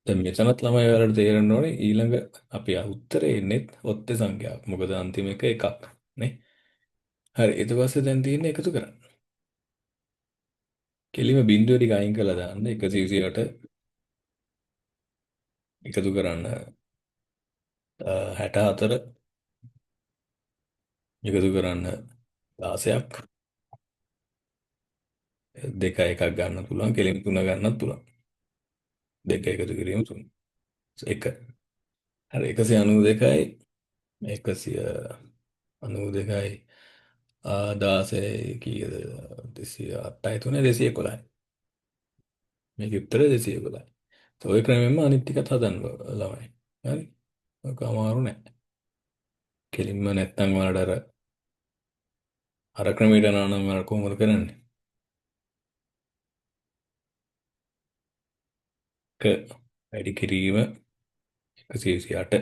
දැන් මෙතනත් ළමයි වලට තේරෙන්න ඕනේ ඊළඟ අපි උත්තරේ එන්නේ ඔත්තේ සංඛ්‍යාවක්. මොකද අන්තිම එක එකක් නේ. හරි. ඊට පස්සේ දැන් තියෙන්නේ එකතු කරන්න. කෙලිම බිංදුව ටික අයින් කරලා දාන්න 128 එකතු කරන්න 64 එකතු කරන්න 16ක් දෙක එකක් ගන්න පුළුවන් කෙලිම තුන ගන්නත් පුළුවන්. දෙක එකතු කිරීම තුන. 1. හරි 192යි 192යි 16 කීයද 208යි 3 211යි. මේක උත්තර 211යි. ඔය ක්‍රමෙන්ම අනිත් ටිකත් හදන්න ළමයි. හරි. ඔක අමාරු නෑ. කෙලින්ම නැත්තම් වලට අර ක්‍රමයට යනවා නම් වල කොහොමද කරන්නේ? එක වැඩි කිරීම 128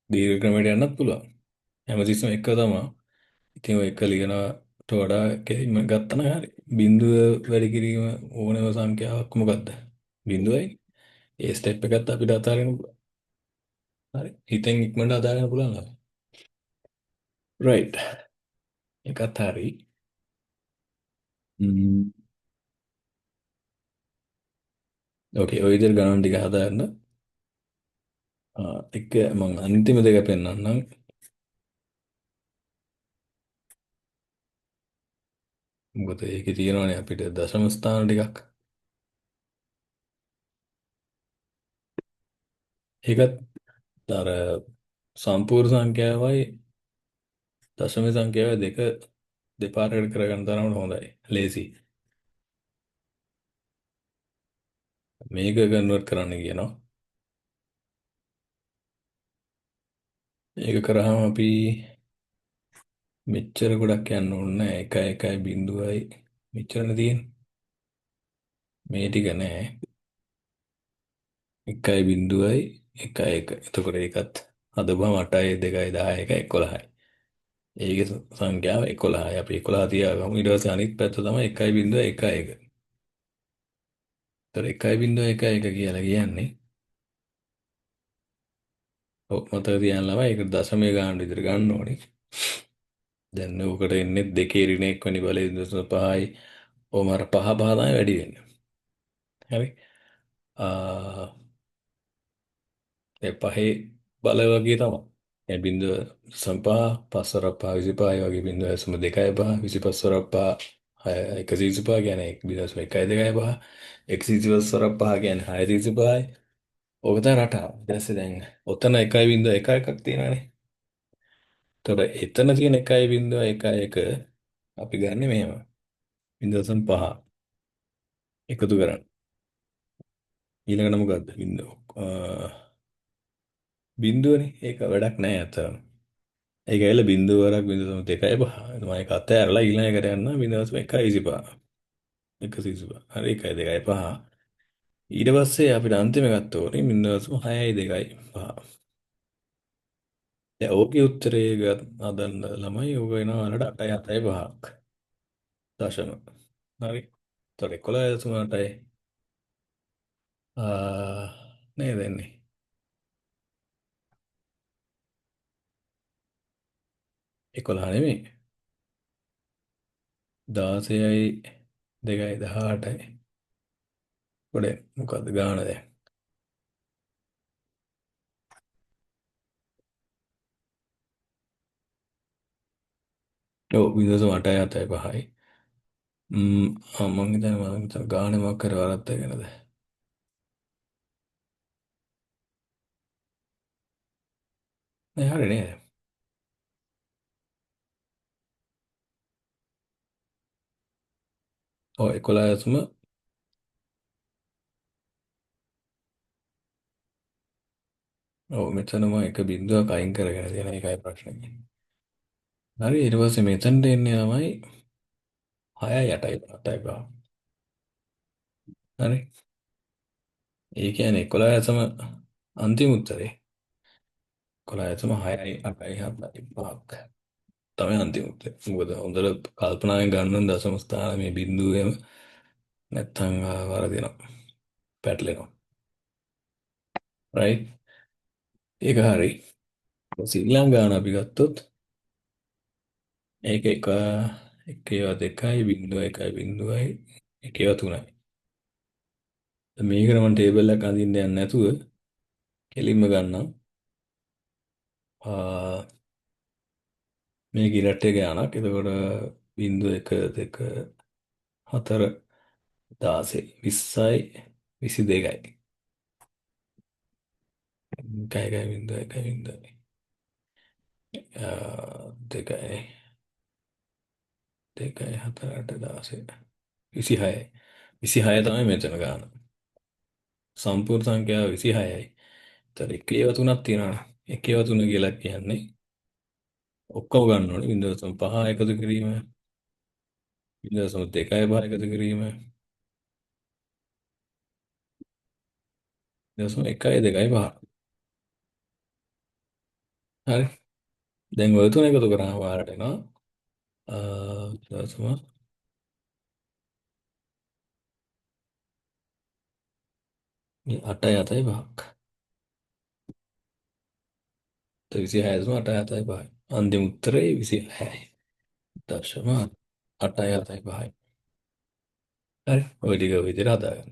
දීර්ඝ ක්‍රමයට යන්නත් පුළුවන්. හැමතිස්සෙම එක තමයි. ඉතින් ඔය එක ලියනට වඩා කෙලින්ම ගත්තම හරි. බිංදුව වැඩි කිරීම ඕනෑම සංඛ්‍යාවක් මොකද්ද? බිංදුවයි. ඒ ස්ටෙප් එකත් අපිට අතාරින්න පුළුවන්. හරි. හිතෙන් ඉක්මනට අතාරින්න පුළුවන් නේද? right. එකත් හරි. ඕකේ ඔය විදිහට ගණන් ටික හදාගන්න. එක මම අන්තිම දෙක පෙන්නන්නම්. මොකද ඒකේ තියෙනවානේ අපිට දශම ස්ථාන ටිකක්. ඒකත් අර සම්පූර්ණ සංඛ්‍යාවයි දශම සංඛ්‍යාවයි දෙක දෙපාරකට කරගන්න තරමට හොඳයි. ලේසි. මේක කන්වර්ට් කරන්න කියනවා. ඒක කරාම අපි මෙච්චර ගොඩක් යන්න ඕනේ නැහැ. 1 1 0යි මෙච්චරනේ තියෙන්නේ. මේ ටික නෑ. 1 0යි 1 1. එතකොට ඒකත් හදපුවම 8යි 2යි 10යි 1යි 11යි. ඒකේ සංඛ්‍යාව 11යි. අපි 11 තියාගමු. ඊට පස්සේ අනිත් පැත්ත තමයි 1 0 1 1. ඒතර 1 0 1 1 කියලා කියන්නේ ඔව් මතක තියාගන්න ළමයි ඒක දශමයේ ගන්න විදිහට ගන්න ඕනේ. දැන් උකට එන්නේ දෙකේ ඍණ එක් වෙනි බලය 0.5යි. ඕම අර පහ පහ තමයි වැඩි වෙන්නේ. හරි. ඒ පහේ බල වගේ තමයි. ඒ බිංදුව සම්පා පස්සර පහ 25යි වගේ බිංදුව ඇසුම 2යි පහ 25 වරක් පහ 125 කියන්නේ 1.1යි 2යි පහ 125 වරක් පහ කියන්නේ 625යි. ඕක තමයි රටාව. ඊට පස්සේ දැන් ඔතන 1.1 එකක් තියෙනවානේ. එතකොට එතන තියෙන 1.1 අපි ගන්නෙ මෙහෙම. 0.5 එකතු කරන්න. ඊළඟට මොකද්ද? බිංදුව. බිංදුවනේ. ඒක වැඩක් නෑ අතන. ඒක ඇවිල්ලා බිංදුව වරක් 0.2යි පහ. මම ඒක අතෑරලා ඊළඟ එකට යන්න 0.125. 125. හරි 1යි 2යි පහ. ඊට පස්සේ අපිට අන්තිම ගත්ත ඕනේ 0.6යි 2යි පහ. දැන් ඕකේ උත්තරේ හදන්න ළමයි ඕක වෙනවා වලට 8යි 7යි 5ක්. දශම. හරි. ඒතකොට 11.8යි නේද එන්නේ. 11 නෙමෙයි. 16යි 2යි 18යි. පොඩේ මොකද්ද ගාන දැන්? ඔව් 0.8යි 7යි 5යි. මම හිතන්නේ ගානේ මොකක් කර වරද්දගෙනද? නෑ හරි නේද? ඔව් 11ම ඔව් මෙතනම එක බිංදුවක් අයින් කරගෙන තියෙන එකයි ප්‍රශ්නේ. හරි ඊට පස්සේ මෙතනට එන්නේ තමයි 6යි 8යි 8යි 5. හරි. ඒ කියන්නේ 11ම අන්තිම උත්තරේ. 11ම 6යි 8යි 7යි 5ක්. තමයි අන්තිම උත්තරේ. මොකද හොඳට කල්පනාවෙන් ගන්න දශම ස්ථාන මේ බිංදුවේම නැත්තම් වරදිනවා. පැටලෙනවා. රයිට්. ඒක හරි. ශ්‍රී ලංකාව අපි ගත්තොත් ඒක එකේව 2යි 0.1යි 0.එකේව 3යි. මේකට මම ටේබල් එකක් අඳින්න යන්නේ නැතුව කෙලින්ම ගන්නම්. මේ ගිරට් එක ගානක්. එතකොට 0.1 2 4 16 20යි 22යි. 1.1 2යි 4 8 16 26යි. 26 තමයි මෙතන ගාන. සම්පූර්ණ සංඛ්‍යාව 26යි. ඒතර එකේව තුනක් තියෙනවා. එකේව තුන කියලා කියන්නේ ඔක්කොම ගන්න ඕනේ. 0.5 එකතු කිරීම, 0.2 එකතු කිරීම, 0.1 2 5. හරි. දැන් ඔය තුන එකතු කරාම වාරට එනවා. 8යි 7යි 5ක්. 26යි 8යි 7යි 5යි. අන්තිම උත්තරේ 26යි. දශම 8යි 7යි 5යි. හරි. ඔය ටික ඔය විදිහට හදාගන්න.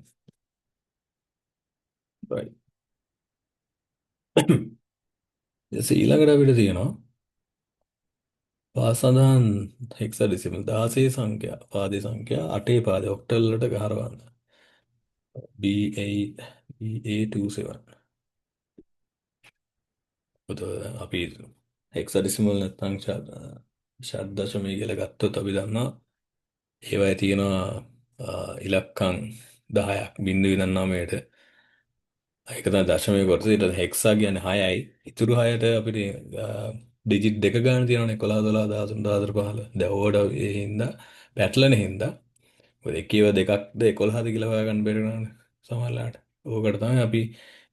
right. ඊළඟට අපිට තියෙනවා පාසඳහන් හෙක්සඩෙසිමල් 16 සංඛ්‍යා පාදේ සංඛ්‍යා 8 පාදේ ඔක්ටල් වලට ගහරවන්න. B8 BA27. අපි හෙක්සඩෙසිමල් නැත්නම් ෂඩ් දශමය කියලා ගත්තොත් අපි දන්නවා ඒවයේ තියෙනවා ඉලක්කම් 10ක් බිංදුව ඉඳන් 9ට. ඒක තමයි දශමයේ කොටස. ඊට හෙක්සා කියන්නේ 6යි. ඉතුරු 6ට අපිට ඩිජිට් දෙක ගන්න තියෙනවානේ 11 12 13 14 15. දැන් ඕවට ඒ හින්දා පැටලෙන හින්දා ඔය එකේව දෙකක්ද 11ද කියලා හොයාගන්න බැරි වෙනවනේ සමහරලාට. ඕකට තමයි අපි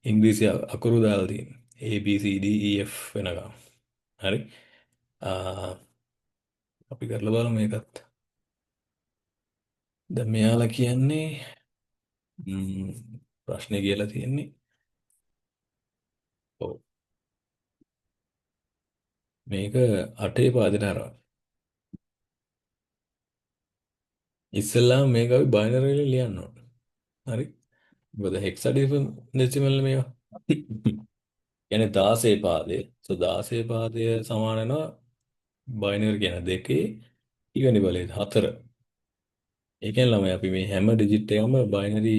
ඉංග්‍රීසි අකුරු දාලා තියෙන්නේ. A B C D E F වෙනකම්. හරි. අපි කරලා බලමු මේකත්. දැන් මෙයාලා කියන්නේ ප්‍රශ්නේ කියලා තියෙන්නේ. ඔව්. මේක 8 පාදයට හරවන්න. ඉස්සෙල්ලාම මේක අපි බයිනරි වලින් ලියන්න ඕන. හරි. මොකද හෙක්සාඩෙසිමල් මේවා. කියන්නේ 16 පාදය. 16 පාදය සමාන වෙනවා බයිනරි කියන දෙකේ ඉවෙනි බලය 4. ඒ කියන්නේ ළමයි අපි මේ හැම ඩිජිට් එකම බයිනරි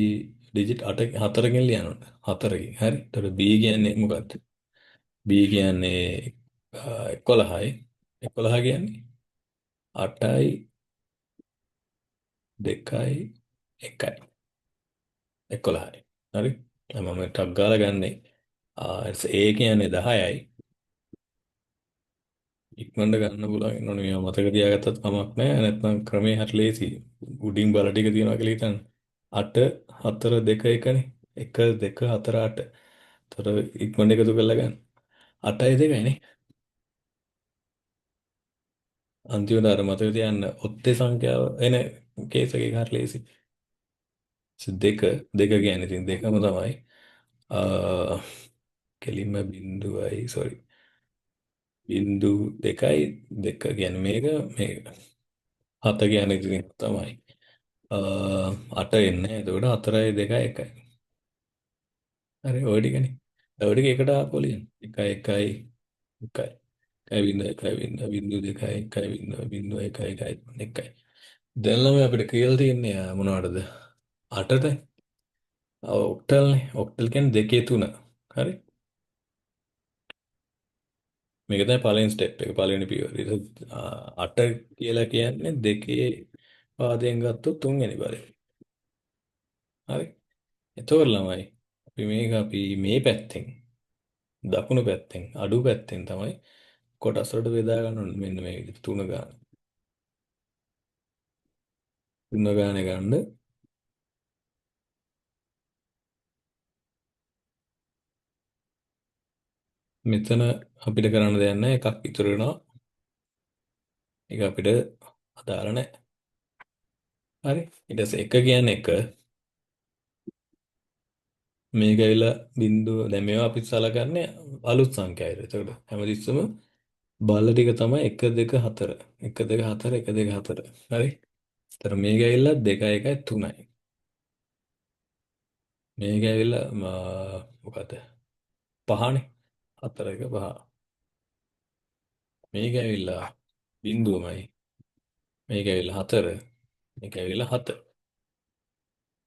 ඩිජිට් 8 4කින් ලියන්න ඕන. 4කින්. හරි. එතකොට B කියන්නේ මොකක්ද? B කියන්නේ 11යි. 11 කියන්නේ 8යි 2යි 1යි. 11යි. හරි. මම ටක් ගාලා ගන්නේ. ඒ කියන්නේ 10යි. ඉක්මනට ගන්න පුළුවන් ඉන්නෝනේ මේවා මතක තියාගත්තත් කමක් නැහැ. නැත්නම් ක්‍රමේ හරි ලේසි. උඩින් බල ටික තියනවා කියලා හිතන්න. 8 4 2 1නේ. 1 2 4 8. තොර ඉක්මනට එකතු කරලා ගන්න. 8යි 2යි නේ. අන්තිමට අර මතක තියාගන්න ඔත්තේ සංඛ්‍යාව එන කේස් එකේ හරි ලේසි. දෙක දෙක කියන්නේ ඉතින් දෙකම තමයි. කෙලින්ම බිඳුවයි සෝරි. බිඳු දෙකයි දෙක කියන්නේ මේක 7 කියන්නේ ඉතින් තමයි. 8 එන්නේ. එතකොට 4යි 2යි 1යි. හරි ඔය ටිකනේ. ඔය ටික එකට ආපුවලින් 1යි 1යි 1යි. 1යි 0 1යි 0 බිඳු 2යි 1යි 0 බිඳු 1යි 1යි 1යි. දැන් ළමයි අපිට කියලා තියෙන්නේ මොනවටද? 8ට ඔක්ටල්නේ. ඔක්ටල් කියන්නේ දෙකේ 3. හරි. මේක තමයි පළවෙනි ස්ටෙප් එක පළවෙනි පියවර. 8 කියලා කියන්නේ දෙකේ පාදයෙන් ගත්තොත් තුන්වෙනි බලය. හරි. එතකොට ළමයි අපි මේ පැත්තෙන් දකුණු පැත්තෙන් අඩු පැත්තෙන් තමයි කොටස් වලට බෙදා ගන්න ඕනේ. මෙන්න මේ විදිහට තුන ගන්න. තුන ගානේ ගන්න. මෙතන අපිට කරන්න දෙයක් නැහැ. එකක් ඉතුරු වෙනවා. ඒක අපිට අදාළ නැහැ. හරි. ඊට පස්සේ එක කියන්නේ එක. මේක ඇවිල්ලා බිංදුව. දැන් මේවා අපි සලකන්නේ අලුත් සංඛ්‍යා විදිහට. ඒකට හැමතිස්සෙම බල්ල ටික තමයි 1 2 4. 1 2 4 1 2 4. හරි. ඒතර මේක ඇවිල්ලා 2 1 3යි. මේක ඇවිල්ලා මොකද? 5නේ. 4 1 5. මේක ඇවිල්ලා බිංදුවමයි. මේක ඇවිල්ලා 4. මේක ඇවිල්ලා 7.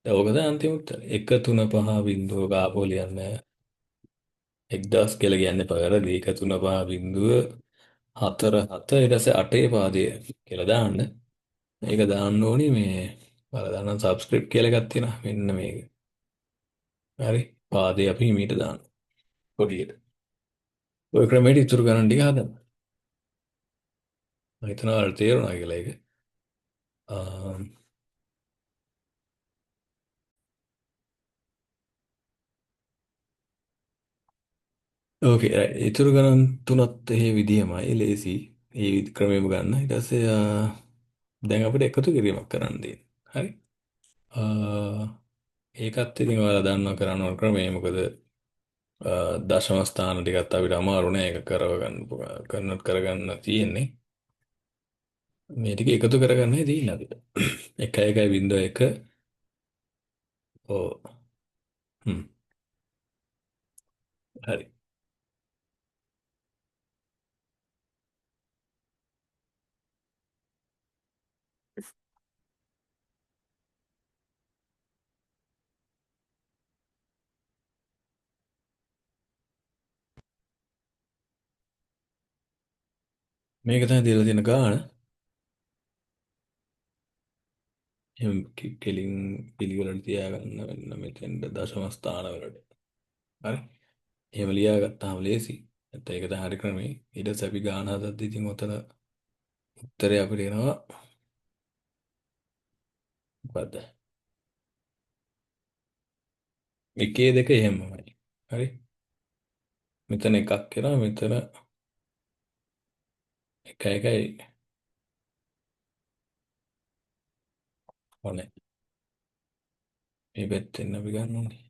දැන් ඕක තමයි අන්තිම උත්තරේ. 1 3 5 බිංදුව ගාපෝ ලියන්නේ 1000 කියලා කියන්න එපා. වැරදි. 1 3 5 බිංදුව 4 7 ඊට පස්සේ 8 පාදය කියලා දාන්න. ඒක දාන්න ඕනි මේ බලලා දාන්න සබ්ස්ක්‍රිප්ට් කියලා එකක් තියෙනවා. මෙන්න මේක. හරි. පාදේ අපි හිමීට දාන්න. පොඩියට. ඔය ක්‍රමයට ඉතුරු ගණන් ටික හදන්න. මම හිතනවා ඔයාලට තේරුණා කියලා ඒක. ආ ඕකේ රයිට්. ඉතුරු ගණන් තුනත් ඒ විදිහමයි ලේසි. ඒ ක්‍රමෙම ගන්න. ඊට පස්සේ දැන් අපිට එකතු කිරීමක් කරන්න තියෙනවා. හරි. ඒකත් ඉතින් ඔයාලා දන්නවා කරන්න ඕන ක්‍රමය. මොකද දශම ස්ථාන ටිකත් අපිට අමාරු නෑ. ඒක කන්වර්ට් කරගන්න තියෙන්නේ. මේ ටික එකතු කරගන්නයි තියෙන්නේ අපිට. 1.1.1 ඕ හ්ම් හරි. මේක තමයි දීලා තියෙන ගාන. එහෙනම් කෙලින් පිළිවෙලට තියාගන්න වෙන මෙතෙන් දශම ස්ථාන වලට. හරි. එහෙම ලියාගත්තාම ලේසි. නැත්නම් ඒක තමයි හරි ක්‍රමේ. ඊට පස්සේ අපි ගාන හදද්දි ඉතින් උතන උත්තරේ අපිට එනවා මොකද්ද? එකේ දෙක එහෙමමයි. හරි. මෙතන එකක් කරා මෙතන එක එකයි ඕනේ. මේ පැත්තෙන් අපි ගන්න ඕනේ.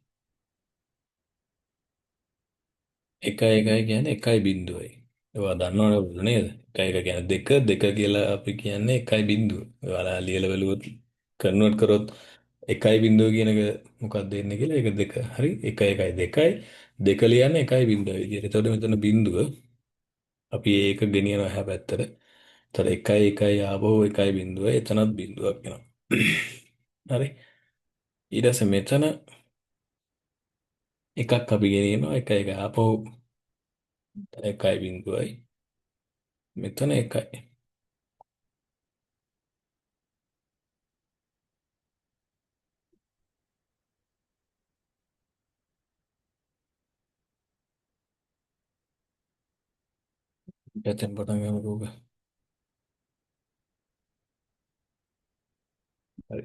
1 1 කියන්නේ 1.0යි. ඒවා දන්නවනේ නේද? 1 1 කියන්නේ 2 2 කියලා අපි කියන්නේ 1.0. ඔයාලා ලියලා බලුවොත් කන්වර්ට් කරොත් 1.0 කියන එක මොකක්ද එන්නේ කියලා ඒක 2. හරි 1 1 2යි 2 ලියන්නේ 1.0 විදියට. එතකොට මෙතන බිඳුව අපි ඒක ගෙනියනවා එහා පැත්තට. එතකොට 1 1 ආපහු 1.0 එතනත් බිඳුවක් වෙනවා. හරි. ඊට පස්සේ මෙතන එකක් අපි ගෙනියනවා 1 1 ආපහු 1.0යි. මෙතන 1යි. පැත්තෙන් පටන් ගමුකෝ. හරි.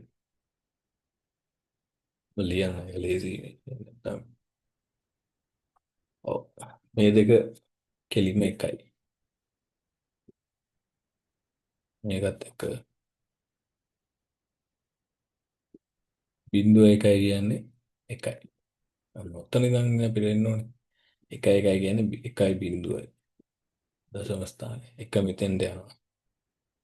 ලියන්න ලේසි නැත්නම් ඔව් මේ දෙක කෙලින්ම එකයි මේකත් එක බිංදුව එකයි කියන්නේ එකයි අන්න ඔතන ඉඳන් අපිට එන්න ඕනේ 1 1 කියන්නේ 1.0යි දශම ස්ථානේ එක මෙතෙන්ට යනවා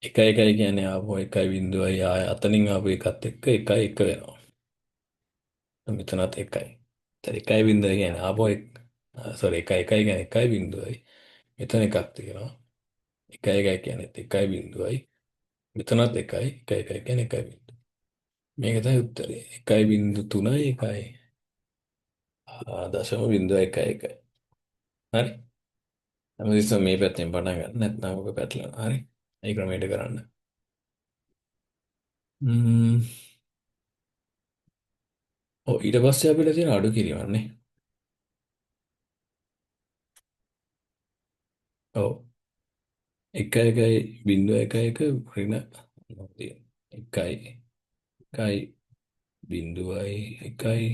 1 1 කියන්නේ ආපහු 1.0යි ආය අතනින් ආපු එකත් එක්ක 1 1 වෙනවා මෙතනත් එකයි ඒතර 1.0 කියන්නේ ආපහු sorry 1 1 කියන්නේ 1.0යි මෙතන එකක් තියෙනවා 1 1 කියන්නේ 1.0යි මෙතනත් එකයි 1 1 කියන්නේ 1.0 මේක තමයි උත්තරේ 1.3යි 1යි දශම බිංදුව 1 1 හරි හැමතිස්සෙම මේ පැත්තෙන් පටන් ගන්න නැත්නම් ඔක පැටලෙනවා හරි ඒ ක්‍රමයට කරන්න ම්ම්, ඔව් ඊට පස්සේ අපිට තියෙන අඩු කිරීමක් නේ. ඔව් 1.1.1 ඍණ එකයි එකයි බිඳුවයි එකයි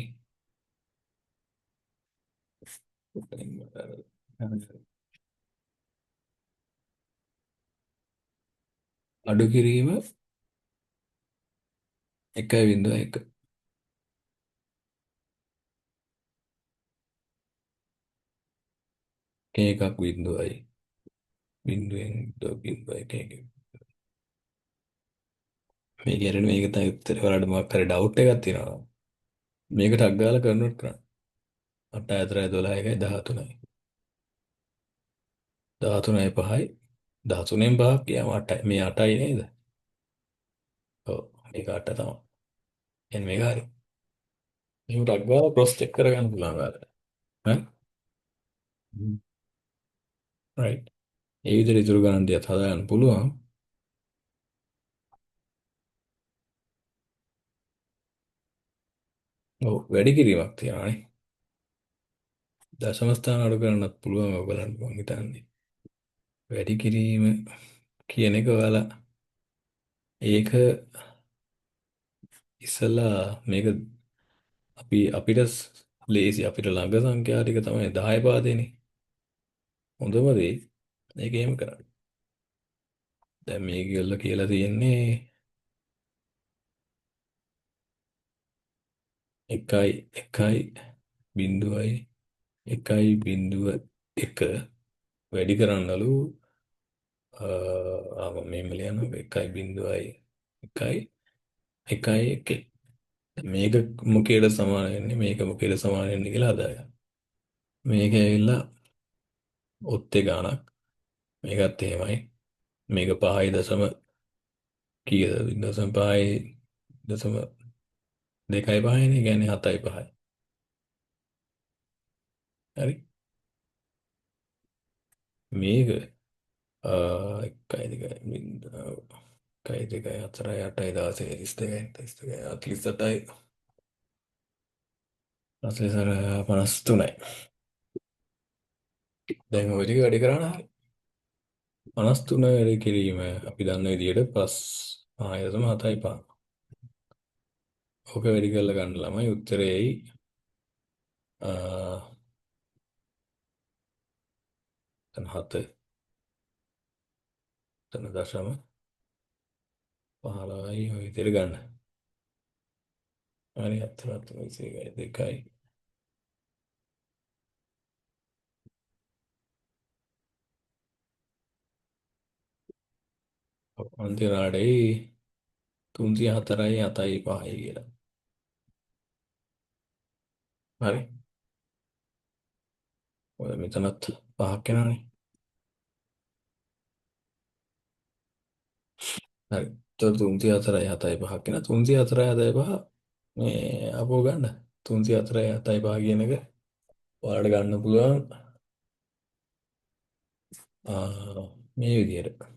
අඩු කිරීම 1.1 එකක් බිඳුවයි බිඳුවෙන් බිඳුවයි එකයි මේ ගැරෙන මේක තමයි උත්තර වලට මොකක් හරි ඩවුට් එකක් තියෙනවා මේකට අග්ගාලා කන්වර්ට් කරන්න 8 4 12 1 13 5යි 13න් 5ක් කියම 8යි මේ 8යි නේද ඔව් මේක 8 තමයි එන් මේක හරි මේකට අග්ගාලා ක්‍රොස් චෙක් කරගන්න පුළුවන් ඔයාලට ඈ රයිට් ඒ විදිහට ඉතුරු ගණන් ටිකත් හදාගන්න පුළුවන් ඔව් වැඩි කිරීමක් තියෙනවානේ දශම ස්ථාන අඩු කරන්නත් පුළුවන් ඔයගලන්ට මම හිතන්නේ වැඩි කිරීම කියන එක ඔයාලා ඒක ඉස්සලා මේක අපිට ලේසි අපිට ළඟ සංඛ්‍යා ටික තමයි 10 පාදේනේ හොඳම දේ ඒක එහෙම කරන්න දැන් මේකවල කියලා තියෙන්නේ 1.1 වැඩි කරන්නලු මෙහෙම ලියනවා 1.1 එකයි එකේ මේක මොකේද සමාන වෙන්නේ මේක මොකේද සමාන වෙන්නේ කියලා හදාගන්න මේක ඇවිල්ලා ඔත්තේ ගානක් මේකත් එහෙමයි මේක 5.0 කීයද 0.5 දශම 2.5නේ කියන්නේ 7.5 හරි මේක එකයි දෙකයි එකයි දෙකයි හතරයි අටයි 16යි 32යි 32යි 48යි 53යි දැන් ඔය ටික වැඩි කරා නම් හරි 53 වැඩි කිරීම අපි දන්න විදිහට ප්ලස් 5.75 ඕක වැඩි කරලා ගන්න ළමයි උත්තරේයි තන 7 තන දශම 15යි ඔය විදිහට ගන්න හරි 73 21යි 2යි අන්තිරාඩේ 304යි 7යි 5යි කියලා හරි ඔය මෙතනත් පහක් වෙනානේ හරි. ඒතකොට 304යි 7යි 5ක් වෙන 304යි 7යි 5 මේ අපෝ ගන්න 304යි 7යි 5 කියන එක ඔයාලට ගන්න පුළුවන් මේ විදිහට.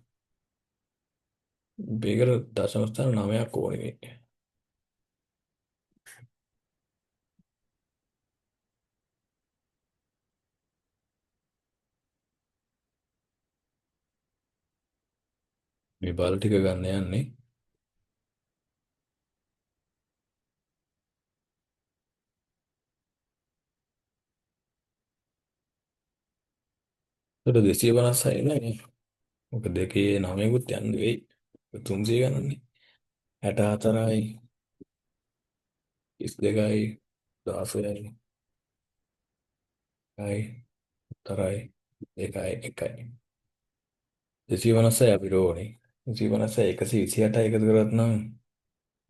මේකට දශම ස්ථාන 9ක් ඕනේ මේ. මේ බල ටික ගන්න යන්නේ. ඒකට 256 නෑ. මොකද දෙකේ 9කුත් යන්න වෙයි. 300 ගණන්නේ. 64යි 32යි 16යි 1යි 4යි 2යි 1යි 256 අපිට ඕනේ 256 128 එකතු කරත් නම්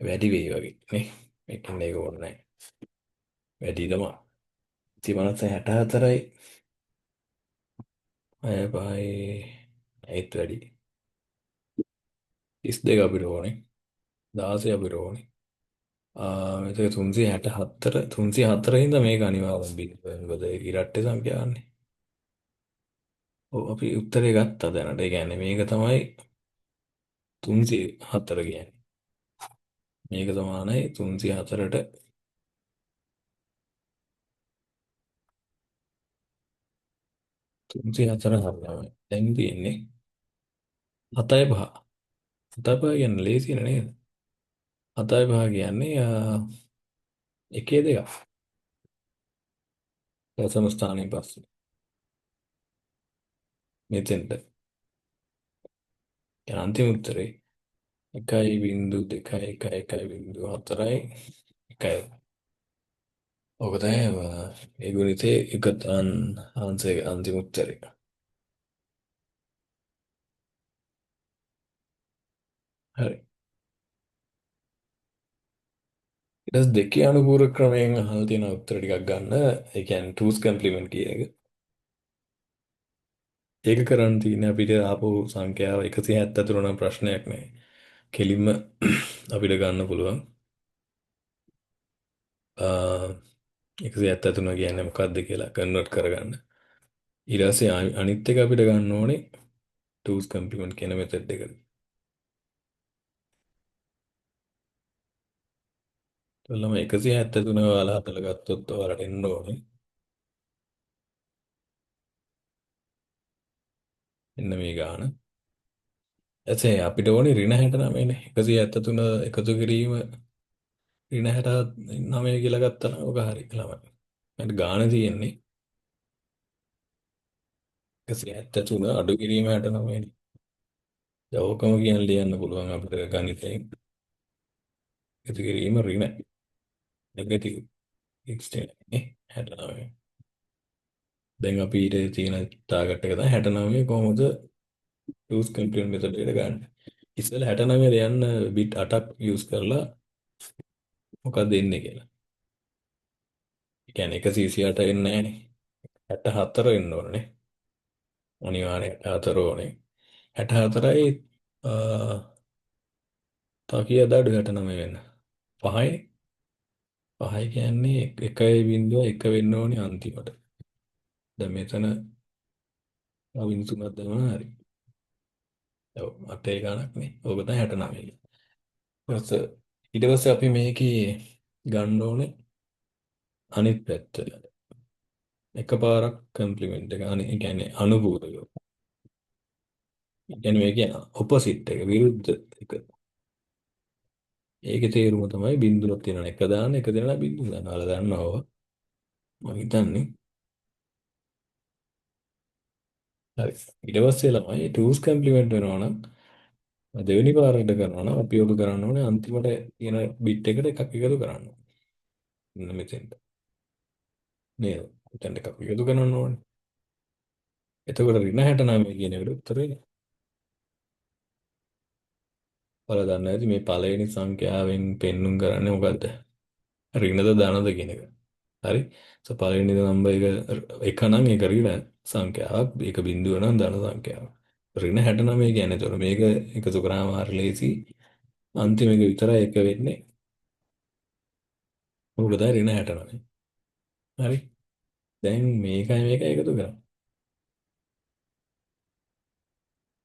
වැඩි වෙයි වගේ නේ මේකෙන් ඒක ඕනේ නැහැ වැඩි තමයි 254යි 6යි ඒත් වැඩි 32 අපිට ඕනේ 16 අපිට ඕනේ මෙතක 364 හින්දා මේක අනිවාර්යෙන් බිඳ මොකද ඒක ඉරට්ටේ සංඛ්‍යාවන්නේ ඔව් අපි උත්තරේ ගත්තා දැනට ඒ කියන්නේ මේක තමයි 304 කියන්නේ මේක සමානයි 304ට 304 හරියම. දැන් තියෙන්නේ 7:5. 7:5 කියන්නේ ලේසියනේ නේද? 7:5 කියන්නේ එකේ දෙකක්. දශම ස්ථානයෙන් පස්සේ. මෙතෙන්ට. දැන් අන්තිම උත්තරේ 1.2 1.1 1.4යි 1යි. ඕක තමයි ඒ ගුණිතේ එකතන් ආන්සර් අන්තිම උත්තරේ. හරි. ඊට පස්සේ දෙකේ අනුපූරක ක්‍රමයෙන් අහලා තියෙන උත්තර ටිකක් ගන්න. ඒ කියන්නේ ටූස් කම්ප්ලිමන්ට් කියන එක. ඒක කරන්න තියෙන්නේ අපිට ආපහු සංඛ්‍යාව 173 නම් ප්‍රශ්නයක් නෑ. කෙලින්ම අපිට ගන්න පුළුවන්. 173 කියන්නේ මොකක්ද කියලා කන්වර්ට් කරගන්න. ඊට පස්සේ අනිත් එක අපිට ගන්න ඕනේ ටූස් කම්ප්ලිමන්ට් කියන මෙතඩ් එකට. එතකොටම 173 ඔයාලා හදලා ගත්තොත් ඔයාලට එන්න ඕනේ. එන්න මේ ගාන. එතේ අපිට ඕනේ ඍණ 69 නේ. 173 එකතු කිරීම ඍණ 69 කියලා ගත්තා නම් ඔක හරි ළමයි. මට ගාන තියෙන්නේ 173 අඩු කිරීම 69 නේ. දැන් ඕකම කියන ලියන්න පුළුවන් අපිට ගණිතයෙන්. එකතු කිරීම ඍණ නෙගටිව් එක්ස්ටෙන්ඩ් නේ 69. දැන් අපි ඊට තියෙන ටාගට් එක තමයි 69 කොහොමද යූස් කම්ප්ලිමන්ට් මෙතඩ් එකට ගන්න. ඉස්සෙල්ලා 69 යන්න බිට් 8ක් යූස් කරලා මොකක්ද එන්නේ කියලා. ඒ කියන්නේ 128 එන්නේ නැහනේ. 64 එන්න ඕනේ. අනිවාර්යයෙන් 64 ඕනේ. 64යි තව කීයද අඩු 69 වෙන්න. 5යි 5යි කියන්නේ 1.1 වෙන්න ඕනේ අන්තිමට. දැන් මෙතන අවින් තුනක් දානවා හරි. ඔව් අටේ ගණක් නේ. ඕක තමයි 69. ඊට පස්සේ අපි මේකේ ගන්න ඕනේ අනිත් පැත්ත. එකපාරක් කම්ප්ලිමන්ට් එක අනේ ඒ කියන්නේ අනුපූරක. ඒ කියන්නේ මේ කියන ඔපොසිට් එක විරුද්ධ එක. ඒකේ තේරුම තමයි බිංදුවක් තියෙනවා එක දාන්න එක දෙනා බිංදුව දානවා. ඔයාලා දන්නවව. මම හිතන්නේ. හරි. ඊට පස්සේ ළමයි ටූස් කම්ප්ලිමන්ට් වෙනවා නම් දෙවෙනි පාරකට කරනවා නම් අපි ඔබ කරන්න ඕනේ අන්තිමට තියෙන බිට් එකට එකක් එකතු කරන්න ඕනේ. මෙතෙන්ට. නේද? මෙතෙන්ට එකක් එකතු කරන්න ඕනේ. එතකොට ඍණ 69 කියන එකට උත්තරේ ඔයාලා දන්නේ නැති මේ පළවෙනි සංඛ්‍යාවෙන් පෙන්눔 කරන්නේ මොකද්ද? ඍණද ධනද කියන එක. හරි. පළවෙනි නම්බර් එක නම් ඒක ඍණ සංඛ්‍යාවක්. ඒක බිංදුව නම් ධන සංඛ්‍යාවක්. ඍණ 69 කියන්නේ එතකොට මේක එකතු කරාම හරිය ලේසි. අන්තිම එක විතරයි එක වෙන්නේ. මොකද ඍණ 69. හරි. දැන් මේකයි මේකයි එකතු කරා.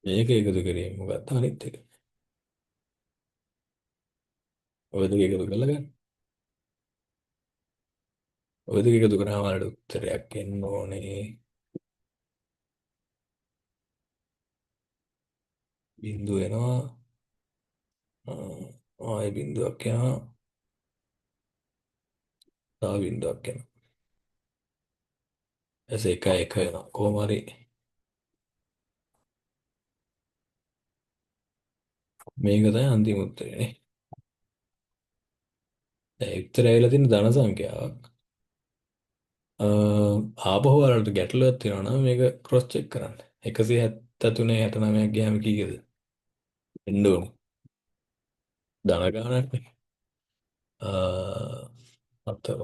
මේක එකතු කරේ මොකක්ද අනිත් එක. ඔය දෙක එකතු කරලා ගන්න. ඔය දෙක එකතු කරාම වලට උත්තරයක් එන්න ඕනේ. බිංදුව එනවා. ආයෙ බිංදුවක් එනවා. තව බිංදුවක් එනවා. එසේ එක වෙනවා. කොහොම හරි මේක තමයි අන්තිම උත්තරේ නේ. දැන් උත්තරය ඇවිල්ලා තියෙන ධන සංඛ්‍යාවක්. ආපහු වලට ගැටලුවක් තියෙනවා නම් මේක ක්‍රොස් චෙක් කරන්න. 173 69ක් ගියාම කීයද? එන්න ඕනේ. ධන ගානක් නේ. හතර.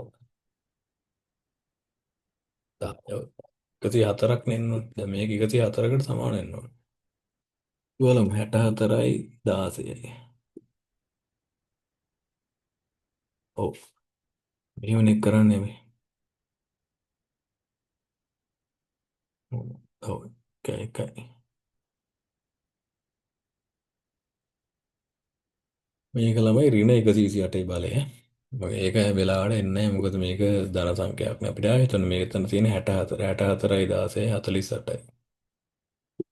104ක් නෙන්න ඕනේ. දැන් මේක 104කට සමාන වෙන්න ඕනේ. බලමු 64යි 16යි. ඔව්. මෙහෙමනේ කරන්නේ මේ. ඔව්. එකයි. මේක ළමයි ඍණ 128යි බලය. ඒක වෙලාවට එන්නේ නැහැ. මොකද මේක ධන සංඛ්‍යාවක් නේ. අපිට ආයෙත් මේක එතන තියෙන 64 64යි 16යි 48යි.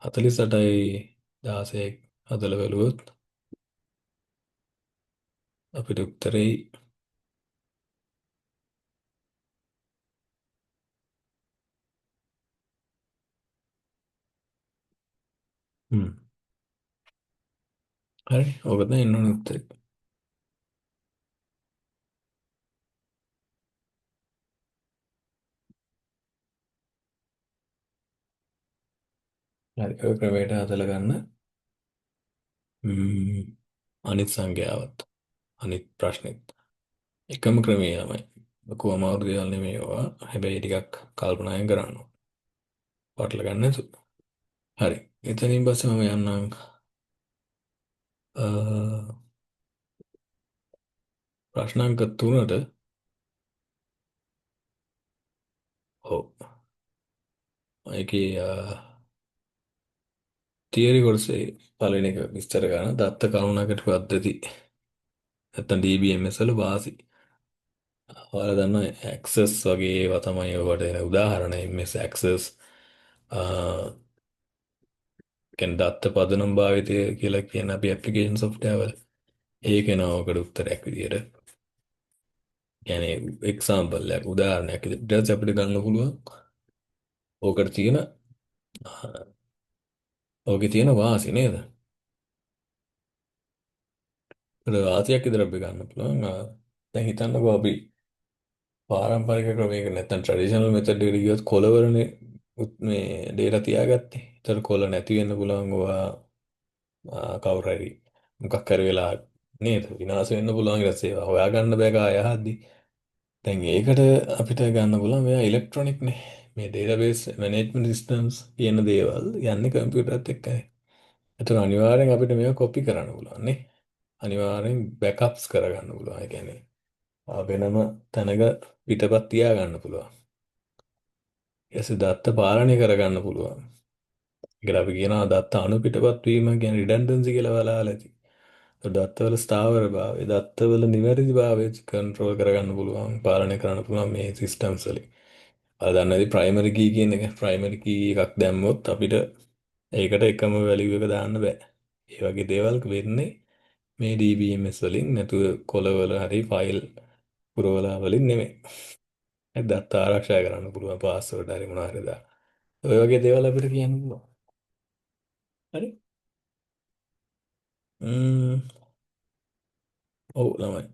48යි 16යි හදලා බැලුවොත් අපිට උත්තරේ හ්ම්. හරි. ඕක තමයි එන්න ඕනේ උත්තරේ. හරි. ඔය ක්‍රමයට හදලා ගන්න. අනිත් සංඛ්‍යාවත් අනිත් ප්‍රශ්නෙත් එකම ක්‍රමය තමයි. ලොකු අමාරු දේවල් නෙමෙයි ඒවා. හැබැයි ටිකක් කල්පනායෙන් කරන්න ඕන. පටල ගන්න නැතුව. හරි. එතනින් පස්සේ මම යන්නම් අ, ප්‍රශ්න අංක 3ට. ඔව්. ඒකේ තියරි කොටසේ පළවෙනි එක විස්තර කරන දත්ත කරුණකට පද්ධති. නැත්තම් DBMS වල වාසි. ඔයාලා දන්නවා ඇක්සස් වගේ ඒවා තමයි ඔයාලට එන උදාහරණ MS ඇක්සස් කියන්නේ දත්ත පදනම් භාවිතය කියලා කියන අපි ඇප්ලිකේෂන් සොෆ්ට්වෙයාර් වල ඒක එනවකට උත්තරයක් විදියට. කියන්නේ එක්සාම්පල් එකක් උදාහරණයක් විදියට අපිට ගන්න පුළුවන්. ඕකට තියෙන ඕකේ තියෙන වාසි නේද? ඒක වාසියක් විතර අපි ගන්න පුළුවන්. දැන් හිතන්නකෝ අපි පාරම්පරික ක්‍රමයක නැත්තම් ට්‍රැඩිෂනල් මෙතඩ් එකට ගියොත් කොළවලනේ මේ data තියාගත්තේ. ඒතර කොළ නැති වෙන්න පුළුවන් ඔවා කවුරු හරි මොකක් හරි වෙලා නේද? විනාශ වෙන්න පුළුවන් ඊට පස්සේ ඒවා හොයාගන්න බෑ කාය යහද්දි. දැන් ඒකට අපිට ගන්න පුළුවන් මෙයා ඉලෙක්ට්‍රොනික් නේ. මේ database management systems කියන දේවල් යන්නේ කම්පියුටරත් එක්කයි. ඒතර අනිවාර්යෙන් අපිට මේවා කොපි කරන්න පුළුවන් නේ. අනිවාර්යෙන් බෑකප්ස් කරගන්න පුළුවන්. ඒ කියන්නේ වෙනම තැනක පිටපත් තියාගන්න පුළුවන්. ඊටසේ දත්ත පාලනය කරගන්න පුළුවන්. ඒකට අපි කියනවා දත්ත අණු පිටපත් වීම කියන්නේ රිඩන්ඩන්සි කියලා බලලා ඇති. දත්තවල ස්ථාවර භාවය, දත්තවල නිවැරදි භාවය කන්ට්‍රෝල් කරගන්න පුළුවන්, පාලනය කරන්න පුළුවන් මේ සිස්ටම්ස් වලින්. අර දන්නේ නැති ප්‍රයිමරි කී කියන එක ප්‍රයිමරි කී එකක් දැම්මොත් අපිට ඒකට එකම වැලියු එක දාන්න බෑ. ඒ වගේ දේවල් වෙන්නේ මේ DBMS වලින් නැතුව කොලවල හරි ෆයිල් පුරවලා වලින් නෙමෙයි. දත්ත ආරක්ෂා කරන්න පුළුවන් පාස්වර්ඩ් හරි මොනවා හරි දාලා. ඔය වගේ දේවල් අපිට කියන්න පුළුවන්. හරි? ම්ම් ඔව් ළමයි.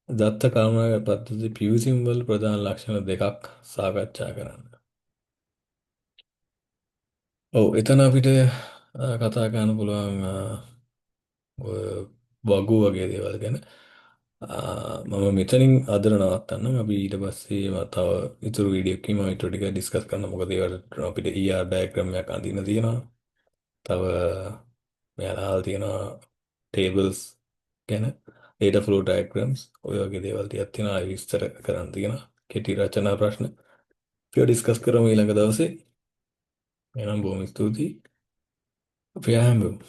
දත්ත කළමනාකරන පද්ධති පිවිසීම් වල ප්‍රධාන ලක්ෂණ දෙකක් සාකච්ඡා කරන්න. ඔව් එතන අපිට කතා කරන්න පුළුවන් ඔය වගු වගේ දේවල් ගැන. මම මෙතනින් අදට නවත්තන්නම්. අපි ඊට පස්සේ තව ඉතුරු වීඩියෝ එකකින් මම ඊට ටික ඩිස්කස් කරන්න. මොකද ඒවට අපිට ER ඩයග්‍රෑම් එකක් අඳින්න තියෙනවා. තව මෙයාලා අහලා තියෙනවා tables ගැන data flow diagrams ඔය වගේ දේවල් ටිකක් තියෙනවා. ආයෙ විස්තර කරන්න තියෙනවා. කෙටි රචනා ප්‍රශ්න. අපි ඩිස්කස් කරමු ඊළඟ දවසේ. එහෙනම් බොහොම ස්තුතියි. අපි ආරම්භ